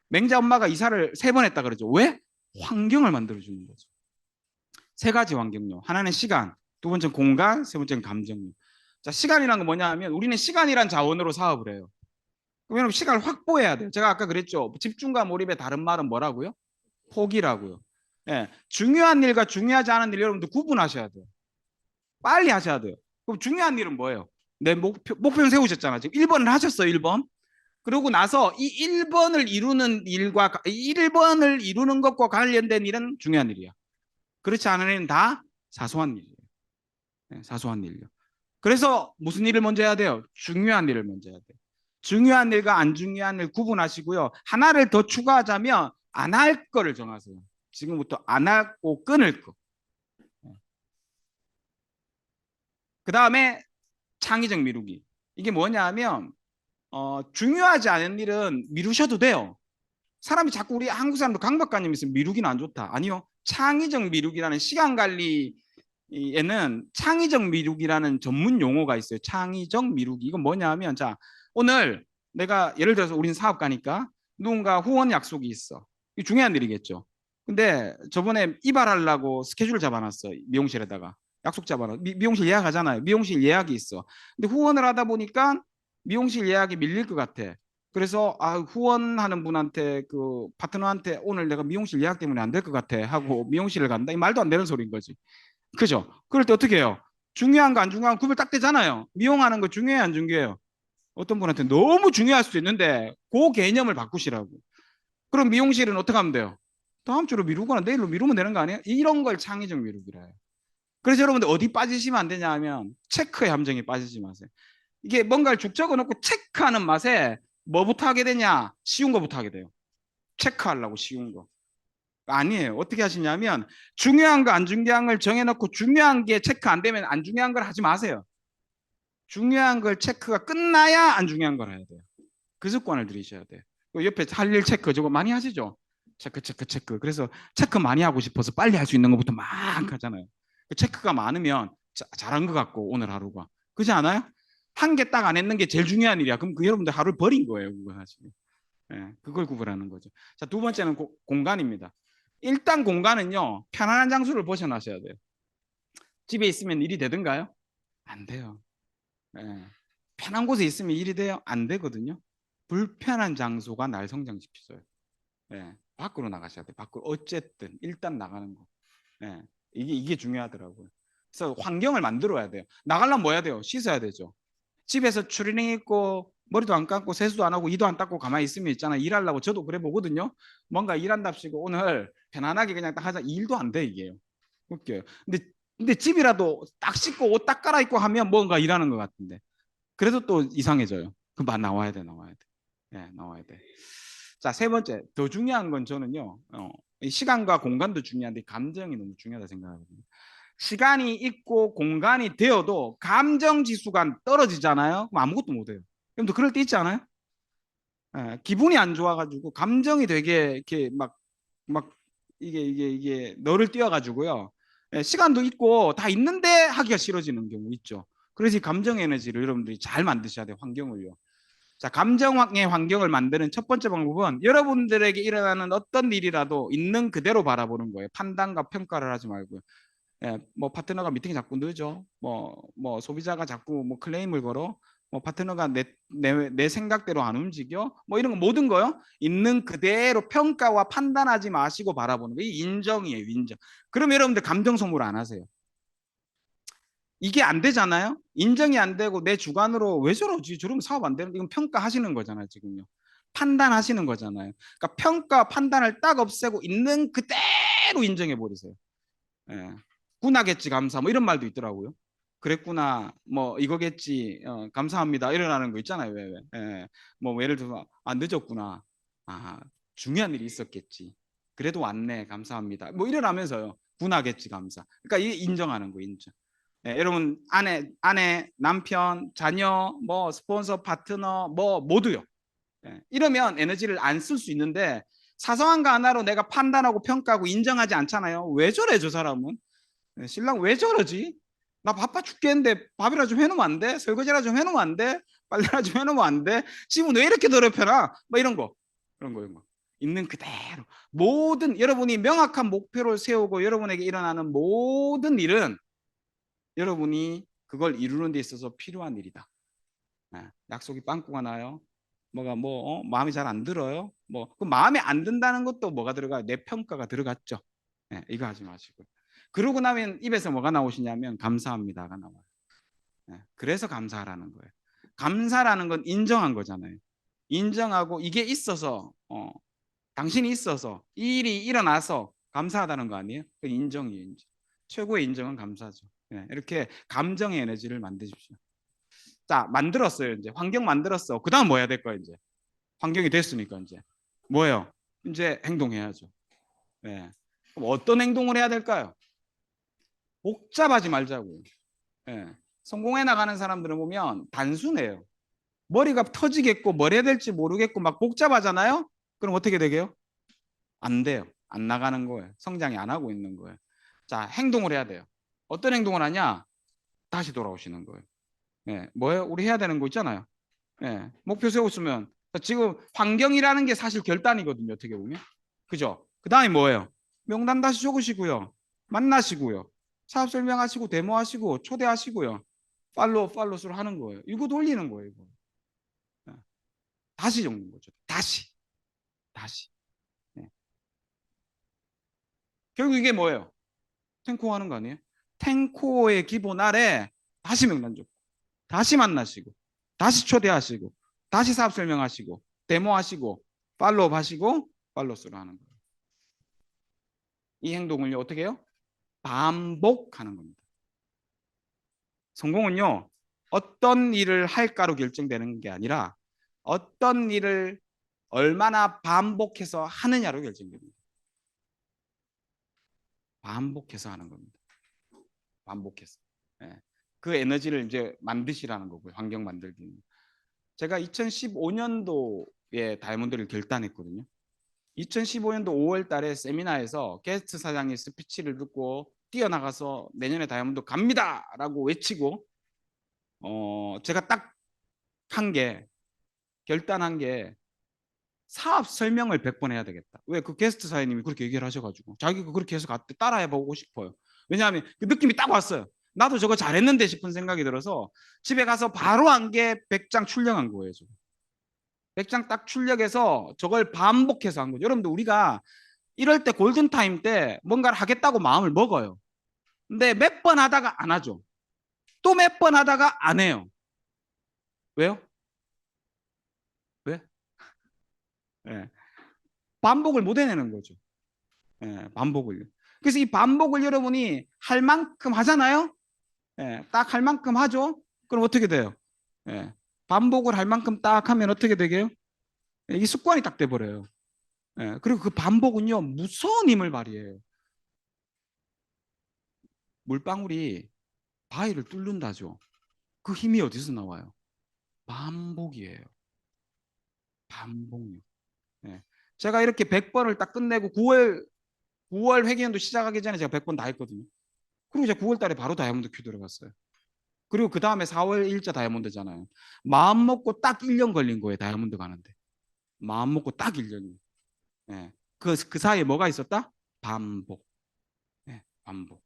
맹자 엄마가 이사를 3번 했다 그러죠. 왜? 환경을 만들어주는 거죠. 세 가지 환경요. 하나는 시간, 두 번째는 공간, 세 번째는 감정요. 자, 시간이란 건 뭐냐 하면 우리는 시간이란 자원으로 사업을 해요. 그러면 시간을 확보해야 돼요. 제가 아까 그랬죠. 집중과 몰입의 다른 말은 뭐라고요? 포기라고요. 예. 중요한 일과 중요하지 않은 일 여러분들 구분하셔야 돼요. 빨리 하셔야 돼요. 그럼 중요한 일은 뭐예요? 내 목표는 세우셨잖아. 지금 1번을 하셨어요, 1번. 그러고 나서 이 1번을 이루는 일과 1번을 이루는 것과 관련된 일은 중요한 일이야. 그렇지 않은 일은 다 사소한 일이에요. 네, 사소한 일이요. 그래서 무슨 일을 먼저 해야 돼요? 중요한 일을 먼저 해야 돼요. 중요한 일과 안 중요한 일 구분하시고요. 하나를 더 추가하자면 안 할 거를 정하세요. 지금부터 안 하고 끊을 거. 그 다음에 창의적 미루기. 이게 뭐냐 하면 중요하지 않은 일은 미루셔도 돼요. 사람이 자꾸 우리 한국 사람도 강박관념이 있으면 미루기는 안 좋다. 아니요. 창의적 미루기라는 시간 관리에는 창의적 미루기라는 전문 용어가 있어요. 창의적 미루기. 이건 뭐냐 하면 자, 오늘 내가 예를 들어서 우리는 사업가니까 누군가 후원 약속이 있어. 이 중요한 일이겠죠. 근데 저번에 이발하려고 스케줄 잡아놨어. 미용실에다가. 약속 잡아놨어. 미용실 예약하잖아요. 미용실 예약이 있어. 근데 후원을 하다 보니까 미용실 예약이 밀릴 것 같아. 그래서 후원하는 분한테 그 파트너한테 오늘 내가 미용실 예약 때문에 안 될 것 같아 하고 미용실을 간다. 이 말도 안 되는 소리인 거지. 그죠? 그럴 때 어떻게 해요? 중요한 거 안 중요한 거 구별 딱 되잖아요. 미용하는 거 중요해 안 중요해요? 어떤 분한테 너무 중요할 수도 있는데 그 개념을 바꾸시라고. 그럼 미용실은 어떻게 하면 돼요? 다음 주로 미루거나 내일로 미루면 되는 거 아니에요? 이런 걸 창의적 미루기라 해요. 그래서 여러분들 어디 빠지시면 안 되냐 하면 체크의 함정에 빠지지 마세요. 이게 뭔가를 쭉 적어놓고 체크하는 맛에 뭐부터 하게 되냐? 쉬운 거부터 하게 돼요. 체크하려고 쉬운 거. 아니에요. 어떻게 하시냐면 중요한 거 안 중요한 걸 정해놓고 중요한 게 체크 안 되면 안 중요한 걸 하지 마세요. 중요한 걸 체크가 끝나야 안 중요한 걸 해야 돼요. 그 습관을 들이셔야 돼요. 옆에 할 일 체크 저거 많이 하시죠? 체크 체크 체크. 그래서 체크 많이 하고 싶어서 빨리 할 수 있는 것부터 막 하잖아요. 그 체크가 많으면 잘한 것 같고 오늘 하루가. 그렇지 않아요? 한 개 딱 안 했는 게 제일 중요한 일이야. 그럼 그 여러분들 하루를 버린 거예요. 그거 사실. 예, 그걸 구분하는 거죠. 자, 두 번째는 공간입니다. 일단 공간은요, 편안한 장소를 벗어나셔야 돼요. 집에 있으면 일이 되든가요? 안 돼요. 예. 편한 곳에 있으면 일이 돼요? 안 되거든요. 불편한 장소가 날 성장시켜줘요. 예. 밖으로 나가셔야 돼요. 밖으로 어쨌든 일단 나가는 거. 예. 이게 중요하더라고요. 그래서 환경을 만들어야 돼요. 나가려면 뭐 해야 돼요? 씻어야 되죠. 집에서 추리닝 입고 머리도 안 감고 세수도 안 하고 이도 안 닦고 가만히 있으면 있잖아. 일하려고 저도 그래 보거든요. 뭔가 일한답시고 오늘 편안하게 그냥 딱 하자. 일도 안 돼 이게. 웃겨요. 근데 집이라도 딱 씻고 옷 딱 갈아입고 하면 뭔가 일하는 것 같은데. 그래도 또 이상해져요. 그만 나와야 돼, 나와야 돼. 네, 나와야 돼. 자, 세 번째. 더 중요한 건 저는요. 시간과 공간도 중요한데 감정이 너무 중요하다 생각하거든요. 시간이 있고 공간이 되어도 감정 지수가 떨어지잖아요. 그럼 아무것도 못 해요. 그럼 또 그럴 때 있지 않아요? 예, 기분이 안 좋아가지고 감정이 되게 이렇게 막 이게 너를 띄워가지고요. 예, 시간도 있고 다 있는데 하기가 싫어지는 경우 있죠. 그래서 이 감정 에너지를 여러분들이 잘 만드셔야 돼요. 환경을요. 자, 감정의 환경을 만드는 첫 번째 방법은 여러분들에게 일어나는 어떤 일이라도 있는 그대로 바라보는 거예요. 판단과 평가를 하지 말고요. 예, 뭐 파트너가 미팅이 자꾸 늦어, 뭐 소비자가 자꾸 뭐 클레임을 걸어, 뭐 파트너가 내 생각대로 안 움직여, 뭐 이런 거 모든 거요. 있는 그대로 평가와 판단하지 마시고 바라보는 거. 이 인정이에요, 인정. 그럼 여러분들 감정 소모를 안 하세요. 이게 안 되잖아요. 인정이 안 되고 내 주관으로 왜 저러지? 저러면 사업 안 되는데 이건 평가하시는 거잖아요, 지금요. 판단하시는 거잖아요. 그러니까 평가 판단을 딱 없애고 있는 그대로 인정해 버리세요. 예. 구나겠지 감사 뭐 이런 말도 있더라고요. 그랬구나 뭐 이거겠지 감사합니다 일어나는 거 있잖아요. 왜 왜. 예. 뭐 예를 들어서 늦었구나. 아 중요한 일이 있었겠지. 그래도 왔네 감사합니다. 뭐 일어나면서요. 구나겠지 감사. 그러니까 이게 인정하는 거 인정. 예, 여러분 아내 남편 자녀 뭐 스폰서 파트너 뭐 모두요. 예, 이러면 에너지를 안 쓸 수 있는데 사소한 거 하나로 내가 판단하고 평가하고 인정하지 않잖아요. 왜 저래 저 사람은? 예, 신랑 왜 저러지? 나 바빠 죽겠는데 밥이라 좀 해놓으면 안 돼? 설거지라 좀 해놓으면 안 돼? 빨래라 좀 해놓으면 안 돼? 집은 왜 이렇게 더럽혀놔? 뭐 이런 거 그런 거 이런 거 있는 그대로 모든 여러분이 명확한 목표를 세우고 여러분에게 일어나는 모든 일은 여러분이 그걸 이루는 데 있어서 필요한 일이다. 약속이 빵꾸가 나요. 뭐가 마음이 잘 안 들어요. 그 마음에 안 든다는 것도 뭐가 들어가요? 내 평가가 들어갔죠. 이거 하지 마시고. 그러고 나면 입에서 뭐가 나오시냐면 감사합니다가 나와요. 그래서 감사하라는 거예요. 감사라는 건 인정한 거잖아요. 인정하고 이게 있어서 당신이 있어서 이 일이 일어나서 감사하다는 거 아니에요? 그 인정이에요. 인정. 최고의 인정은 감사죠. 이렇게 감정의 에너지를 만드십시오. 자, 만들었어요. 이제 환경 만들었어. 그다음 뭐 해야 될까요? 이제 환경이 됐으니까 이제 뭐예요? 이제 행동해야죠. 네. 그럼 어떤 행동을 해야 될까요? 복잡하지 말자고요. 네. 성공해 나가는 사람들을 보면 단순해요. 머리가 터지겠고 뭘 해야 될지 모르겠고 막 복잡하잖아요. 그럼 어떻게 되게요? 안 돼요. 안 나가는 거예요. 성장이 안 하고 있는 거예요. 자, 행동을 해야 돼요. 어떤 행동을 하냐? 다시 돌아오시는 거예요. 예, 뭐예요? 우리 해야 되는 거 있잖아요. 예, 목표 세웠으면 지금 환경이라는 게 사실 결단이거든요. 어떻게 보면. 그죠? 그 다음에 뭐예요? 명단 다시 적으시고요. 만나시고요. 사업 설명하시고 데모하시고 초대하시고요. 팔로우스루 하는 거예요. 이거 돌리는 거예요. 이거. 예, 다시 적는 거죠. 다시. 예. 결국 이게 뭐예요? 탱코 하는 거 아니에요? 탱코의 기본 아래 다시 명단 적고 다시 만나시고 다시 초대하시고 다시 사업 설명하시고 데모하시고 팔로업 하시고 팔로우스루 하는 거예요. 이 행동을요 어떻게 해요? 반복하는 겁니다. 성공은요 어떤 일을 할까로 결정되는 게 아니라 어떤 일을 얼마나 반복해서 하느냐로 결정됩니다. 반복해서 하는 겁니다. 반복해서. 예. 그 에너지를 이제 만드시라는 거고요. 환경 만들기. 제가 2015년도에 다이아몬드를 결단했거든요. 2015년도 5월 달에 세미나에서 게스트 사장의 스피치를 듣고 뛰어나가서 내년에 다이아몬드 갑니다라고 외치고 제가 딱 한 게 결단한 게 사업 설명을 100번 해야 되겠다. 왜 그 게스트 사장님이 그렇게 얘기를 하셔가지고 자기가 그렇게 해서 따라해보고 싶어요. 왜냐하면 그 느낌이 딱 왔어요. 나도 저거 잘했는데 싶은 생각이 들어서 집에 가서 바로 한 게 100장 출력한 거예요. 100장 딱 출력해서 저걸 반복해서 한 거죠. 여러분들 우리가 이럴 때 골든타임 때 뭔가를 하겠다고 마음을 먹어요. 근데 몇 번 하다가 안 하죠. 또 몇 번 하다가 안 해요. 왜요? 왜? 예. 반복을 못 해내는 거죠. 예, 반복을. 그래서 이 반복을 여러분이 할 만큼 하잖아요. 예, 딱 할 만큼 하죠. 그럼 어떻게 돼요? 예, 반복을 할 만큼 딱 하면 어떻게 되게요? 예, 이게 습관이 딱 돼버려요. 예, 그리고 그 반복은요 무서운 힘을 발휘해요. 물방울이 바위를 뚫는다죠. 그 힘이 어디서 나와요? 반복이에요. 반복력. 예. 제가 이렇게 100번을 딱 끝내고 9월 회계연도 시작하기 전에 제가 100번 다 했거든요. 그리고 이제 9월 달에 바로 다이아몬드 큐 들어갔어요. 그리고 그 다음에 4월 1자 다이아몬드잖아요. 마음 먹고 딱 1년 걸린 거예요. 다이아몬드 가는데. 마음 먹고 딱 1년이에요. 예. 그 사이에 뭐가 있었다? 반복. 예. 반복.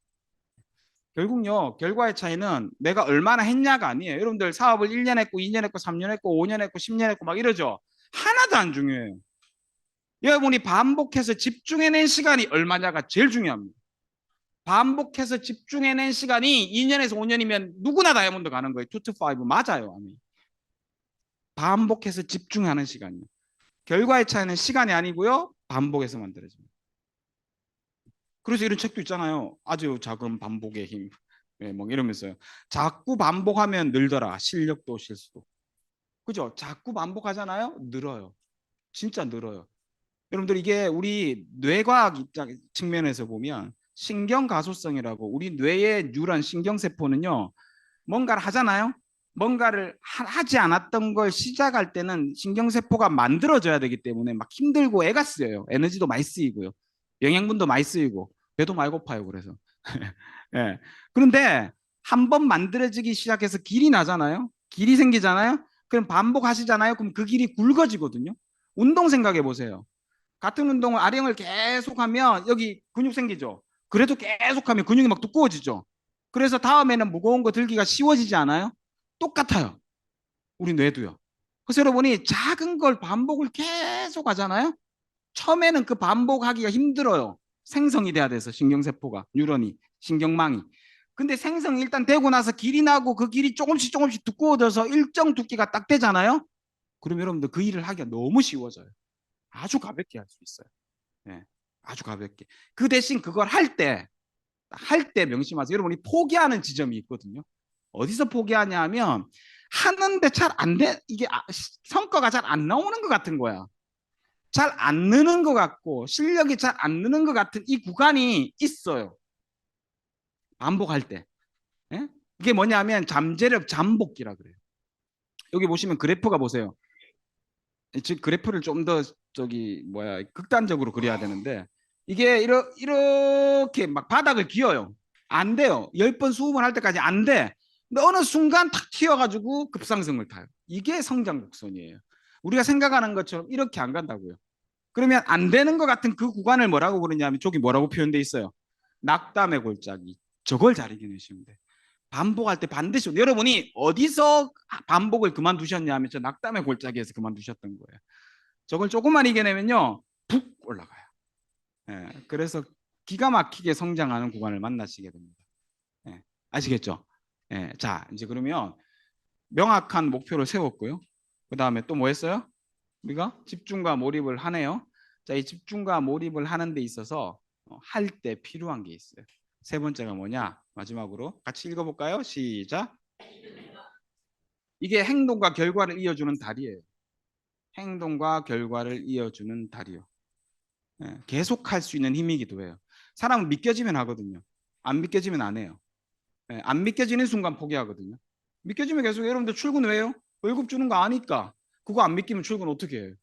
결국요, 결과의 차이는 내가 얼마나 했냐가 아니에요. 여러분들 사업을 1년 했고, 2년 했고, 3년 했고, 5년 했고, 10년 했고, 막 이러죠. 하나도 안 중요해요. 여러분이 반복해서 집중해낸 시간이 얼마냐가 제일 중요합니다. 반복해서 집중해낸 시간이 2년에서 5년이면 누구나 다이아몬드 가는 거예요. 2 to 5 맞아요. 반복해서 집중하는 시간이요. 결과의 차이는 시간이 아니고요. 반복해서 만들어집니다. 그래서 이런 책도 있잖아요. 아주 작은 반복의 힘. 네, 뭐 이러면서요. 자꾸 반복하면 늘더라. 실력도 실수도. 그죠? 자꾸 반복하잖아요. 늘어요. 진짜 늘어요. 여러분들 이게 우리 뇌과학 입장 측면에서 보면 신경가소성이라고 우리 뇌의 뉴런 신경세포는요. 뭔가를 하잖아요. 뭔가를 하지 않았던 걸 시작할 때는 신경세포가 만들어져야 되기 때문에 막 힘들고 애가 쓰여요. 에너지도 많이 쓰이고요. 영양분도 많이 쓰이고 배도 많이 고파요. 그래서 예. 그런데 한 번 만들어지기 시작해서 길이 나잖아요. 길이 생기잖아요. 그럼 반복하시잖아요. 그럼 그 길이 굵어지거든요. 운동 생각해 보세요. 같은 운동을 아령을 계속하면 여기 근육 생기죠. 그래도 계속하면 근육이 막 두꺼워지죠. 그래서 다음에는 무거운 거 들기가 쉬워지지 않아요? 똑같아요. 우리 뇌도요. 그래서 여러분이 작은 걸 반복을 계속 하잖아요. 처음에는 그 반복하기가 힘들어요. 생성이 돼야 돼서 신경세포가, 뉴런이, 신경망이. 근데 생성이 일단 되고 나서 길이 나고 그 길이 조금씩 두꺼워져서 일정 두께가 딱 되잖아요. 그럼 여러분들 그 일을 하기가 너무 쉬워져요. 아주 가볍게 할 수 있어요. 네, 아주 가볍게. 그 대신 그걸 할 때 명심하세요. 여러분이 포기하는 지점이 있거든요. 어디서 포기하냐 하면 하는데 잘 안 돼. 이게 성과가 잘 안 나오는 것 같은 거야. 잘 안 느는 것 같고 실력이 잘 안 느는 것 같은 이 구간이 있어요. 반복할 때. 예? 이게 뭐냐면 잠재력 잠복기라 그래요. 여기 보시면 그래프가 보세요. 즉 그래프를 좀 더 저기 뭐야 극단적으로 그려야 되는데 이게 이렇게 막 바닥을 기어요. 안 돼요. 10번 20번 할 때까지 안 돼. 근데 어느 순간 탁 튀어가지고 급상승을 타요. 이게 성장 곡선이에요. 우리가 생각하는 것처럼 이렇게 안 간다고요. 그러면 안 되는 것 같은 그 구간을 뭐라고 그러냐면 저기 뭐라고 표현돼 있어요. 낙담의 골짜기. 저걸 잘 이겨내시면 돼. 반복할 때 반드시 여러분이 어디서 반복을 그만두셨냐면 저 낙담의 골짜기에서 그만두셨던 거예요. 저걸 조금만 이겨내면요 푹 올라가요. 예, 그래서 기가 막히게 성장하는 구간을 만나시게 됩니다. 예, 아시겠죠? 예, 자 이제 그러면 명확한 목표를 세웠고요. 그 다음에 또 뭐 했어요? 우리가 집중과 몰입을 하네요. 자, 이 집중과 몰입을 하는 데 있어서 할 때 필요한 게 있어요. 세 번째가 뭐냐? 마지막으로 같이 읽어볼까요? 시작. 이게 행동과 결과를 이어주는 다리예요. 행동과 결과를 이어주는 다리요. 예, 계속 할 수 있는 힘이기도 해요. 사람은 믿겨지면 하거든요. 안 믿겨지면 안 해요. 예, 안 믿겨지는 순간 포기하거든요. 믿겨지면 계속 여러분들 출근 왜요? 월급 주는 거 아니까. 그거 안 믿기면 출근 어떻게 해요?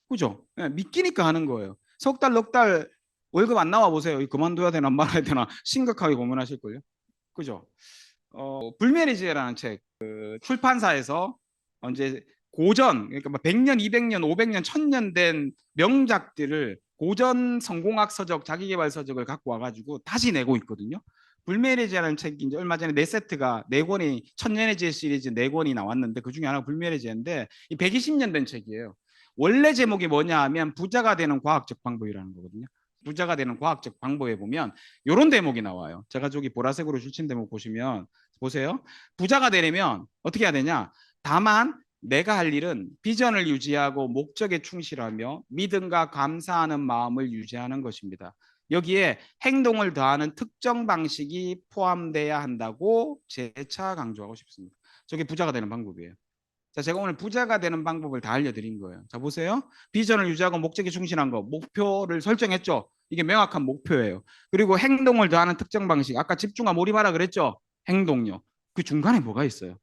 그죠? 예, 믿기니까 하는 거예요. 석 달, 넉 달 월급 안 나와 보세요. 그만둬야 되나 말아야 되나 심각하게 고민하실걸요. 그죠? 불멸의지라는 책 출판사에서 이제 고전 그러니까 뭐 100년, 200년, 500년, 1000년 된 명작들을 고전 성공학 서적, 자기계발 서적을 갖고 와가지고 다시 내고 있거든요. 불멸의지라는 책이 이제 얼마 전에 네 세트가 네 권이 천년의 지혜 시리즈 네 권이 나왔는데 그 중에 하나가 불멸의지인데 이 120년 된 책이에요. 원래 제목이 뭐냐 하면 부자가 되는 과학적 방법이라는 거거든요. 부자가 되는 과학적 방법에 보면 이런 대목이 나와요. 제가 저기 보라색으로 줄친 대목 보시면 보세요. 부자가 되려면 어떻게 해야 되냐? 다만 내가 할 일은 비전을 유지하고 목적에 충실하며 믿음과 감사하는 마음을 유지하는 것입니다. 여기에 행동을 더하는 특정 방식이 포함돼야 한다고 재차 강조하고 싶습니다. 저게 부자가 되는 방법이에요. 자, 제가 오늘 부자가 되는 방법을 다 알려드린 거예요. 자, 보세요. 비전을 유지하고 목적에 충실한 거, 목표를 설정했죠. 이게 명확한 목표예요. 그리고 행동을 더하는 특정 방식. 아까 집중과 몰입하라 그랬죠. 행동요. 그 중간에 뭐가 있어요?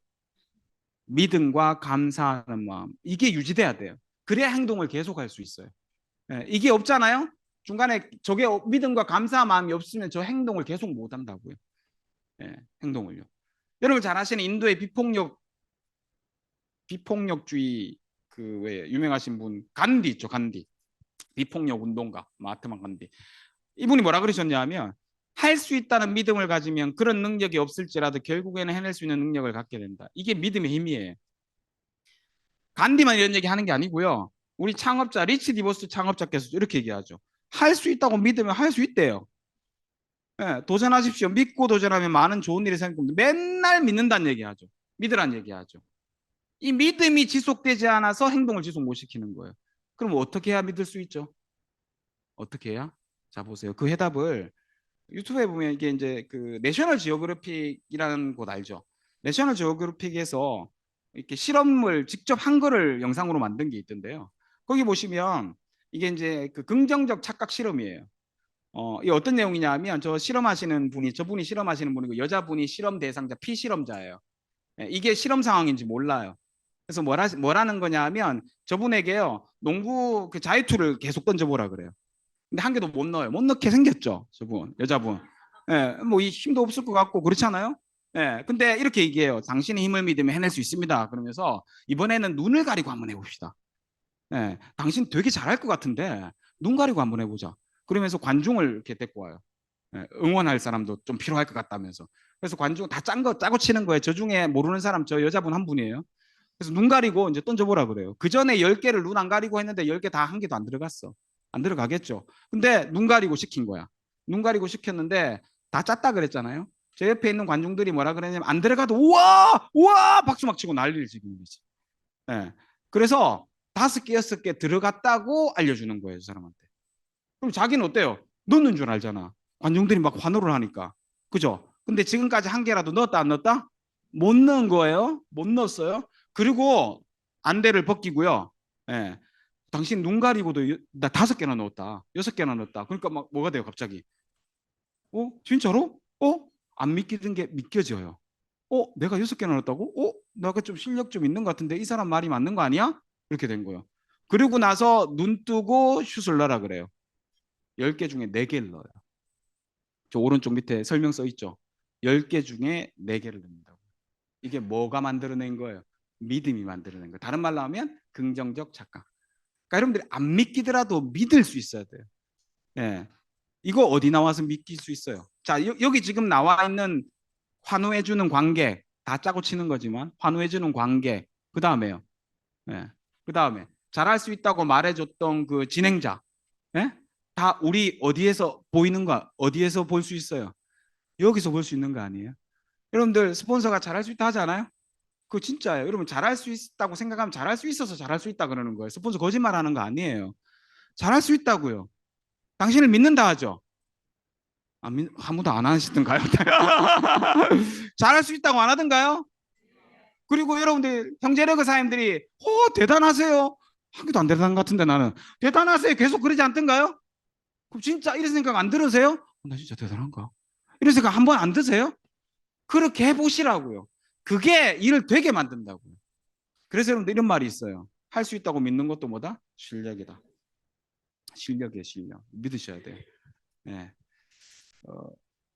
믿음과 감사하는 마음. 이게 유지돼야 돼요. 그래야 행동을 계속할 수 있어요. 예, 이게 없잖아요. 중간에 저게 믿음과 감사한 마음이 없으면 저 행동을 계속 못 한다고요. 예, 행동을요. 여러분 잘 아시는 인도의 비폭력주의 그 왜 유명하신 분 간디 있죠. 간디. 비폭력 운동가 마하트마 간디. 이분이 뭐라 그러셨냐면 할 수 있다는 믿음을 가지면 그런 능력이 없을지라도 결국에는 해낼 수 있는 능력을 갖게 된다. 이게 믿음의 힘이에요. 간디만 이런 얘기 하는 게 아니고요. 우리 창업자 리치 디보스 창업자께서 이렇게 얘기하죠. 할 수 있다고 믿으면 할 수 있대요. 예, 도전하십시오. 믿고 도전하면 많은 좋은 일이 생깁니다. 맨날 믿는다는 얘기하죠. 믿으라는 얘기하죠. 이 믿음이 지속되지 않아서 행동을 지속 못 시키는 거예요. 그럼 어떻게 해야 믿을 수 있죠? 어떻게 해야? 자 보세요. 그 해답을 유튜브에 보면 이게 이제 그 내셔널 지오그래픽이라는 곳 알죠? 내셔널 지오그래픽에서 이렇게 실험을 직접 한 거를 영상으로 만든 게 있던데요. 거기 보시면 이게 이제 그 긍정적 착각 실험이에요. 이 어떤 내용이냐 하면 저 실험하시는 분이 저분이 실험하시는 분이고 여자분이 실험 대상자 피실험자예요. 예, 이게 실험 상황인지 몰라요. 그래서 뭐라는 거냐 하면 저분에게요 농구 그 자유투를 계속 던져보라 그래요. 근데 한 개도 못 넣어요. 못 넣게 생겼죠. 저분 여자분. 예, 뭐이 힘도 없을 것 같고 그렇잖아요. 예, 근데 이렇게 얘기해요. 당신의 힘을 믿으면 해낼 수 있습니다. 그러면서 이번에는 눈을 가리고 한번 해봅시다. 예, 당신 되게 잘할 것 같은데 눈 가리고 한번 해보자. 그러면서 관중을 이렇게 데리고 와요. 예, 응원할 사람도 좀 필요할 것 같다면서. 그래서 관중 다 짜고 치는 거예요. 저 중에 모르는 사람 저 여자분 한 분이에요. 그래서 눈 가리고 이제 던져보라 그래요. 그 전에 10개를 눈 안 가리고 했는데 10개 다 한 개도 안 들어갔어. 안 들어가겠죠. 근데 눈 가리고 시킨 거야. 눈 가리고 시켰는데 다 짰다 그랬잖아요. 저 옆에 있는 관중들이 뭐라 그랬냐면 안 들어가도 우와 우와 박수 막 치고 난리를 지르는 거지. 예. 그래서 5개 6개 들어갔다고 알려주는 거예요. 저 사람한테. 그럼 자기는 어때요? 넣는 줄 알잖아. 관중들이 막 환호를 하니까. 그죠? 근데 지금까지 한 개라도 넣었다 안 넣었다? 못 넣은 거예요. 못 넣었어요. 그리고 안대를 벗기고요. 예. 당신 눈 가리고도 나 5개나 넣었다. 6개나 넣었다. 그러니까 막 뭐가 돼요, 갑자기? 진짜로? 안 믿기는 게 믿겨져요. 내가 6개나 넣었다고? 내가 좀 실력 좀 있는 것 같은데 이 사람 말이 맞는 거 아니야? 이렇게 된 거예요. 그리고 나서 눈 뜨고 슛을 넣으라 그래요. 10개 중에 4개를 넣어요. 저 오른쪽 밑에 설명 써 있죠. 10개 중에 4개를 넣는다고. 이게 뭐가 만들어낸 거예요? 믿음이 만들어낸 거예요. 다른 말로 하면 긍정적 착각. 그러니까 여러분들이 안 믿기더라도 믿을 수 있어야 돼요. 예. 이거 어디 나와서 믿길 수 있어요? 자, 여기 지금 나와 있는 환호해주는 관계, 다 짜고 치는 거지만, 환호해주는 관계, 그 다음에요. 예. 그 다음에, 잘할 수 있다고 말해줬던 그 진행자, 예? 다 우리 어디에서 보이는가, 어디에서 볼 수 있어요? 여기서 볼 수 있는 거 아니에요? 여러분들, 스폰서가 잘할 수 있다 하잖아요? 그거 진짜예요. 여러분, 잘할 수 있다고 생각하면 잘할 수 있어서 잘할 수 있다 그러는 거예요. 스폰서 거짓말 하는 거 아니에요. 잘할 수 있다고요. 당신을 믿는다 하죠? 아무도 안 하시던가요? 잘할 수 있다고 안 하던가요? 그리고 여러분들 형제레그 사님들이 대단하세요. 한 개도 안 대단한 것 같은데 나는 대단하세요. 계속 그러지 않던가요? 그럼 진짜 이런 생각 안 들으세요? 나 진짜 대단한가? 이런 생각 한 번 안 드세요? 그렇게 해보시라고요. 그게 일을 되게 만든다고요. 그래서 여러분들 이런 말이 있어요. 할 수 있다고 믿는 것도 뭐다? 실력이다. 실력이에요, 실력. 믿으셔야 돼요. 네.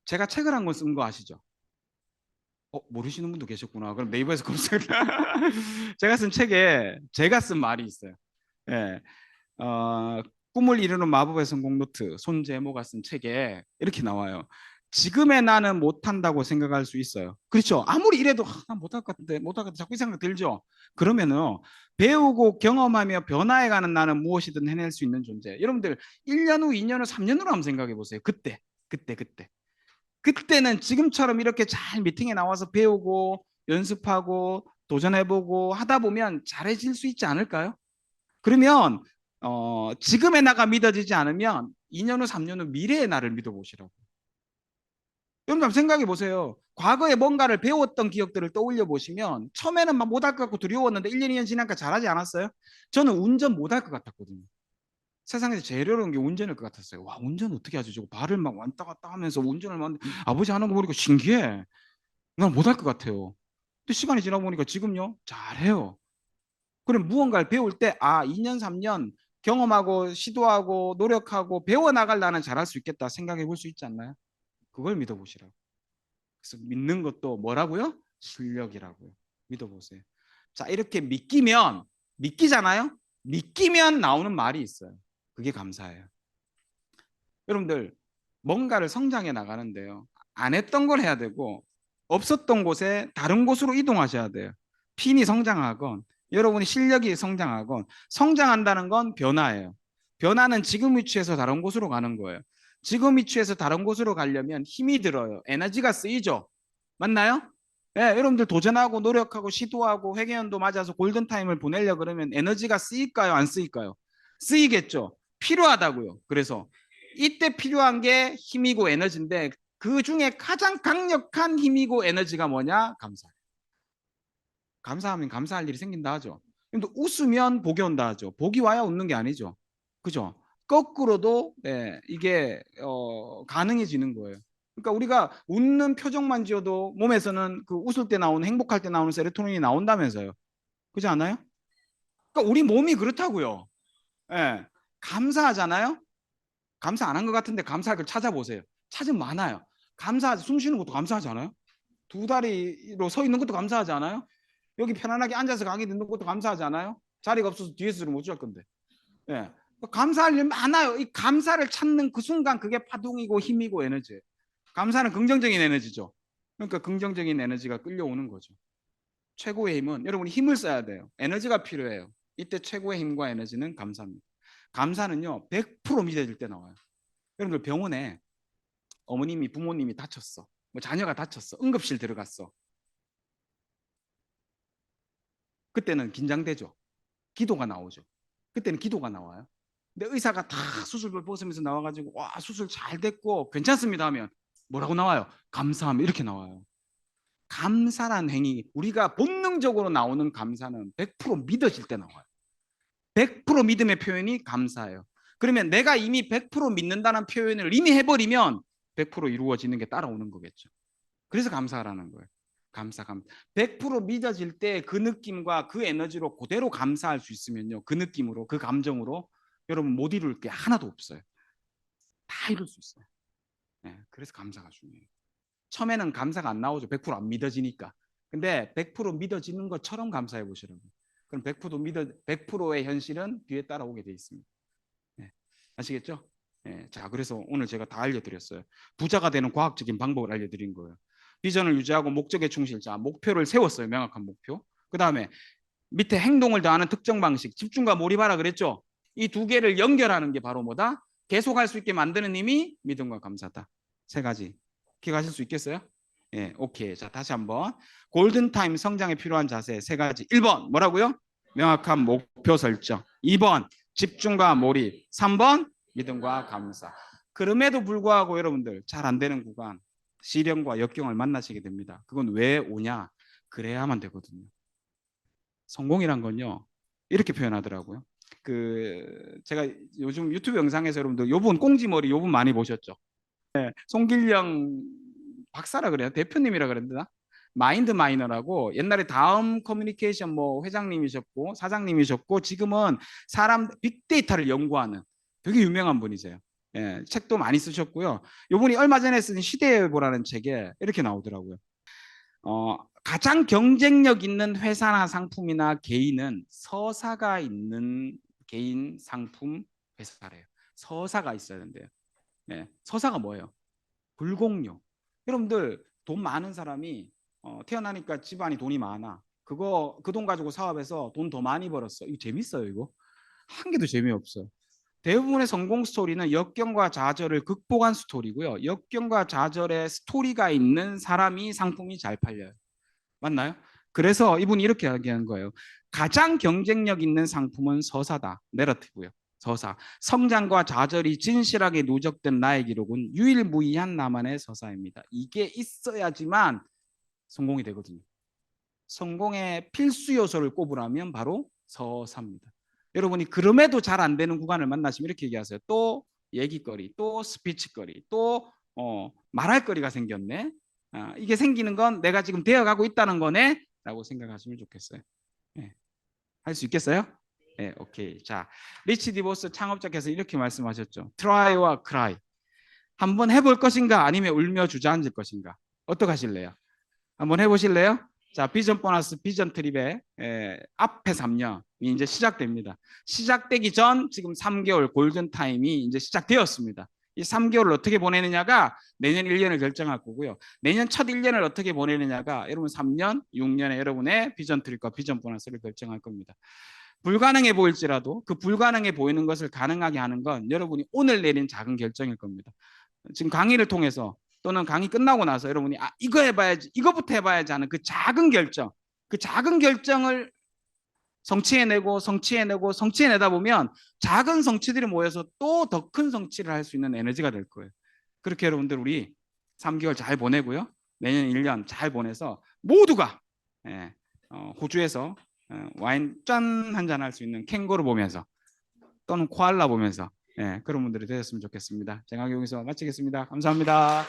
제가 책을 한 권 쓴 거 아시죠? 모르시는 분도 계셨구나. 그럼 네이버에서 검색. 제가 쓴 책에 제가 쓴 말이 있어요. 예, 꿈을 이루는 마법의 성공 노트 손재모가 쓴 책에 이렇게 나와요. 지금의 나는 못한다고 생각할 수 있어요. 그렇죠. 아무리 이래도 난 못할 것 같은데 못할 것 같은데 자꾸 이 생각 들죠. 그러면은 배우고 경험하며 변화해가는 나는 무엇이든 해낼 수 있는 존재. 여러분들 1년 후, 2년 후, 3년 후로 한번 생각해 보세요. 그때. 그때는 지금처럼 이렇게 잘 미팅에 나와서 배우고 연습하고 도전해보고 하다 보면 잘해질 수 있지 않을까요? 그러면 지금의 나가 믿어지지 않으면 2년 후, 3년 후 미래의 나를 믿어보시라고. 여러분 한번 생각해 보세요. 과거에 뭔가를 배웠던 기억들을 떠올려 보시면 처음에는 막 못할 것 같고 두려웠는데 1년, 2년 지나니까 잘하지 않았어요? 저는 운전 못할 것 같았거든요. 세상에서 제일 어려운 게 운전일 것 같았어요. 와, 운전 어떻게 하지? 저거 발을 막 왔다 갔다 하면서 운전을 막 아버지 하는 거 보니까 신기해. 난 못할 것 같아요. 근데 시간이 지나 보니까 지금요, 잘해요. 그럼 무언가를 배울 때, 2년, 3년 경험하고 시도하고 노력하고 배워나갈 나는 잘할 수 있겠다 생각해 볼 수 있지 않나요? 그걸 믿어보시라고. 그래서 믿는 것도 뭐라고요? 실력이라고요. 믿어보세요. 자, 이렇게 믿기잖아요? 믿기면 나오는 말이 있어요. 그게 감사해요. 여러분들 뭔가를 성장해 나가는데요. 안 했던 걸 해야 되고 없었던 곳에 다른 곳으로 이동하셔야 돼요. 핀이 성장하건 여러분의 실력이 성장하건 성장한다는 건 변화예요. 변화는 지금 위치에서 다른 곳으로 가는 거예요. 지금 위치에서 다른 곳으로 가려면 힘이 들어요. 에너지가 쓰이죠. 맞나요? 예, 여러분들 도전하고 노력하고 시도하고 회계연도 맞아서 골든타임을 보내려 그러면 에너지가 쓰일까요? 안 쓰일까요? 쓰이겠죠. 필요하다고요. 그래서 이때 필요한 게 힘이고 에너지인데 그 중에 가장 강력한 힘이고 에너지가 뭐냐? 감사. 감사하면 감사할 일이 생긴다 하죠. 근데 웃으면 복이 온다 하죠. 복이 와야 웃는 게 아니죠. 그죠? 거꾸로도 이게 가능해지는 거예요. 그러니까 우리가 웃는 표정만 지어도 몸에서는 그 웃을 때 나오는 행복할 때 나오는 세로토닌이 나온다면서요. 그렇지 않아요? 그러니까 우리 몸이 그렇다고요. 예. 감사하잖아요. 감사 안 한 것 같은데 감사할 걸 찾아보세요. 찾으면 많아요. 감사하지. 숨 쉬는 것도 감사하지 않아요? 두 다리로 서 있는 것도 감사하지 않아요? 여기 편안하게 앉아서 강의 듣는 것도 감사하지 않아요? 자리가 없어서 뒤에서 못 줄 건데. 예. 감사할 일 많아요. 이 감사를 찾는 그 순간 그게 파동이고 힘이고 에너지예요. 감사는 긍정적인 에너지죠. 그러니까 긍정적인 에너지가 끌려오는 거죠. 최고의 힘은 여러분이 힘을 써야 돼요. 에너지가 필요해요. 이때 최고의 힘과 에너지는 감사입니다. 감사는요 100% 믿어질 때 나와요. 여러분들 병원에 어머님이 부모님이 다쳤어. 뭐 자녀가 다쳤어. 응급실 들어갔어. 그때는 긴장되죠. 기도가 나오죠. 그때는 기도가 나와요. 근데 의사가 다 수술을 벗으면서 나와가지고 와 수술 잘 됐고 괜찮습니다 하면 뭐라고 나와요? 감사합니다 이렇게 나와요. 감사란 행위 우리가 본능적으로 나오는 감사는 100% 믿어질 때 나와요. 100% 믿음의 표현이 감사예요. 그러면 내가 이미 100% 믿는다는 표현을 이미 해버리면 100% 이루어지는 게 따라오는 거겠죠. 그래서 감사하라는 거예요. 감사. 100% 믿어질 때 그 느낌과 그 에너지로 그대로 감사할 수 있으면요. 그 느낌으로, 그 감정으로 여러분 못 이룰 게 하나도 없어요. 다 이룰 수 있어요. 네, 그래서 감사가 중요해요. 처음에는 감사가 안 나오죠. 100%안 믿어지니까. 근데 100% 믿어지는 것처럼 감사해 보시라고. 그럼 100%의 현실은 뒤에 따라오게 돼 있습니다. 네, 아시겠죠? 네, 자, 그래서 오늘 제가 다 알려드렸어요. 부자가 되는 과학적인 방법을 알려드린 거예요. 비전을 유지하고 목적에 충실. 자, 목표를 세웠어요. 명확한 목표. 그 다음에 밑에 행동을 더하는 특정 방식. 집중과 몰입하라 그랬죠? 이 두 개를 연결하는 게 바로 뭐다? 계속할 수 있게 만드는 힘이 믿음과 감사다. 세 가지. 기억하실 수 있겠어요? 예, 오케이. 자, 다시 한번. 골든타임 성장에 필요한 자세 세 가지. 1번, 뭐라고요? 명확한 목표 설정. 2번, 집중과 몰입. 3번, 믿음과 감사. 그럼에도 불구하고 여러분들 잘 안 되는 구간, 시련과 역경을 만나시게 됩니다. 그건 왜 오냐? 그래야만 되거든요. 성공이란 건요, 이렇게 표현하더라고요. 제가 요즘 유튜브 영상에서 여러분들 요분 꽁지머리 요분 많이 보셨죠? 송길령 박사라 그래요. 대표님이라 그랬나? 마인드 마이너라고 옛날에 다음 커뮤니케이션 뭐 회장님이셨고 사장님이셨고 지금은 사람 빅데이터를 연구하는 되게 유명한 분이세요. 예, 책도 많이 쓰셨고요. 요분이 얼마 전에 쓴 시대보라는 책에 이렇게 나오더라고요. 가장 경쟁력 있는 회사나 상품이나 개인은 서사가 있는 개인 상품 회사래요. 서사가 있어야 된대요. 네, 서사가 뭐예요? 불공료. 여러분들 돈 많은 사람이 태어나니까 집안이 돈이 많아. 그 돈 가지고 사업해서 돈 더 많이 벌었어. 이거 재밌어요, 이거? 한 개도 재미없어. 대부분의 성공 스토리는 역경과 좌절을 극복한 스토리고요. 역경과 좌절의 스토리가 있는 사람이 상품이 잘 팔려요. 맞나요? 그래서 이분이 이렇게 이야기하는 거예요. 가장 경쟁력 있는 상품은 서사다. 내러티브요. 서사. 성장과 좌절이 진실하게 누적된 나의 기록은 유일무이한 나만의 서사입니다. 이게 있어야지만 성공이 되거든요. 성공의 필수 요소를 꼽으라면 바로 서사입니다. 여러분이 그럼에도 잘 안 되는 구간을 만나시면 이렇게 얘기하세요. 또 얘기거리, 또 스피치거리, 또 말할 거리가 생겼네. 이게 생기는 건 내가 지금 되어가고 있다는 거네 라고 생각하시면 좋겠어요. 네. 할 수 있겠어요? 네, 오케이. 자, 리치 디보스 창업자께서 이렇게 말씀하셨죠. 트라이와 크라이. 한번 해볼 것인가 아니면 울며 주저앉을 것인가. 어떻게 하실래요? 한번 해보실래요? 자, 비전 보너스 비전 트립의 앞에 3년이 이제 시작됩니다. 시작되기 전 지금 3개월 골든 타임이 이제 시작되었습니다. 이 3개월을 어떻게 보내느냐가 내년 1년을 결정할 거고요. 내년 첫 1년을 어떻게 보내느냐가 여러분 3년, 6년에 여러분의 비전 트립과 비전 보너스를 결정할 겁니다. 불가능해 보일지라도 그 불가능해 보이는 것을 가능하게 하는 건 여러분이 오늘 내린 작은 결정일 겁니다. 지금 강의를 통해서 또는 강의 끝나고 나서 여러분이 이거 해봐야지, 이거부터 해봐야지 하는 그 작은 결정, 그 작은 결정을 성취해내다 보면 작은 성취들이 모여서 또 더 큰 성취를 할 수 있는 에너지가 될 거예요. 그렇게 여러분들 우리 3개월 잘 보내고요. 내년 1년 잘 보내서 모두가 호주에서 와인 짠 한잔 할 수 있는 캥거루 보면서 또는 코알라 보면서 그런 분들이 되셨으면 좋겠습니다. 제가 여기서 마치겠습니다. 감사합니다.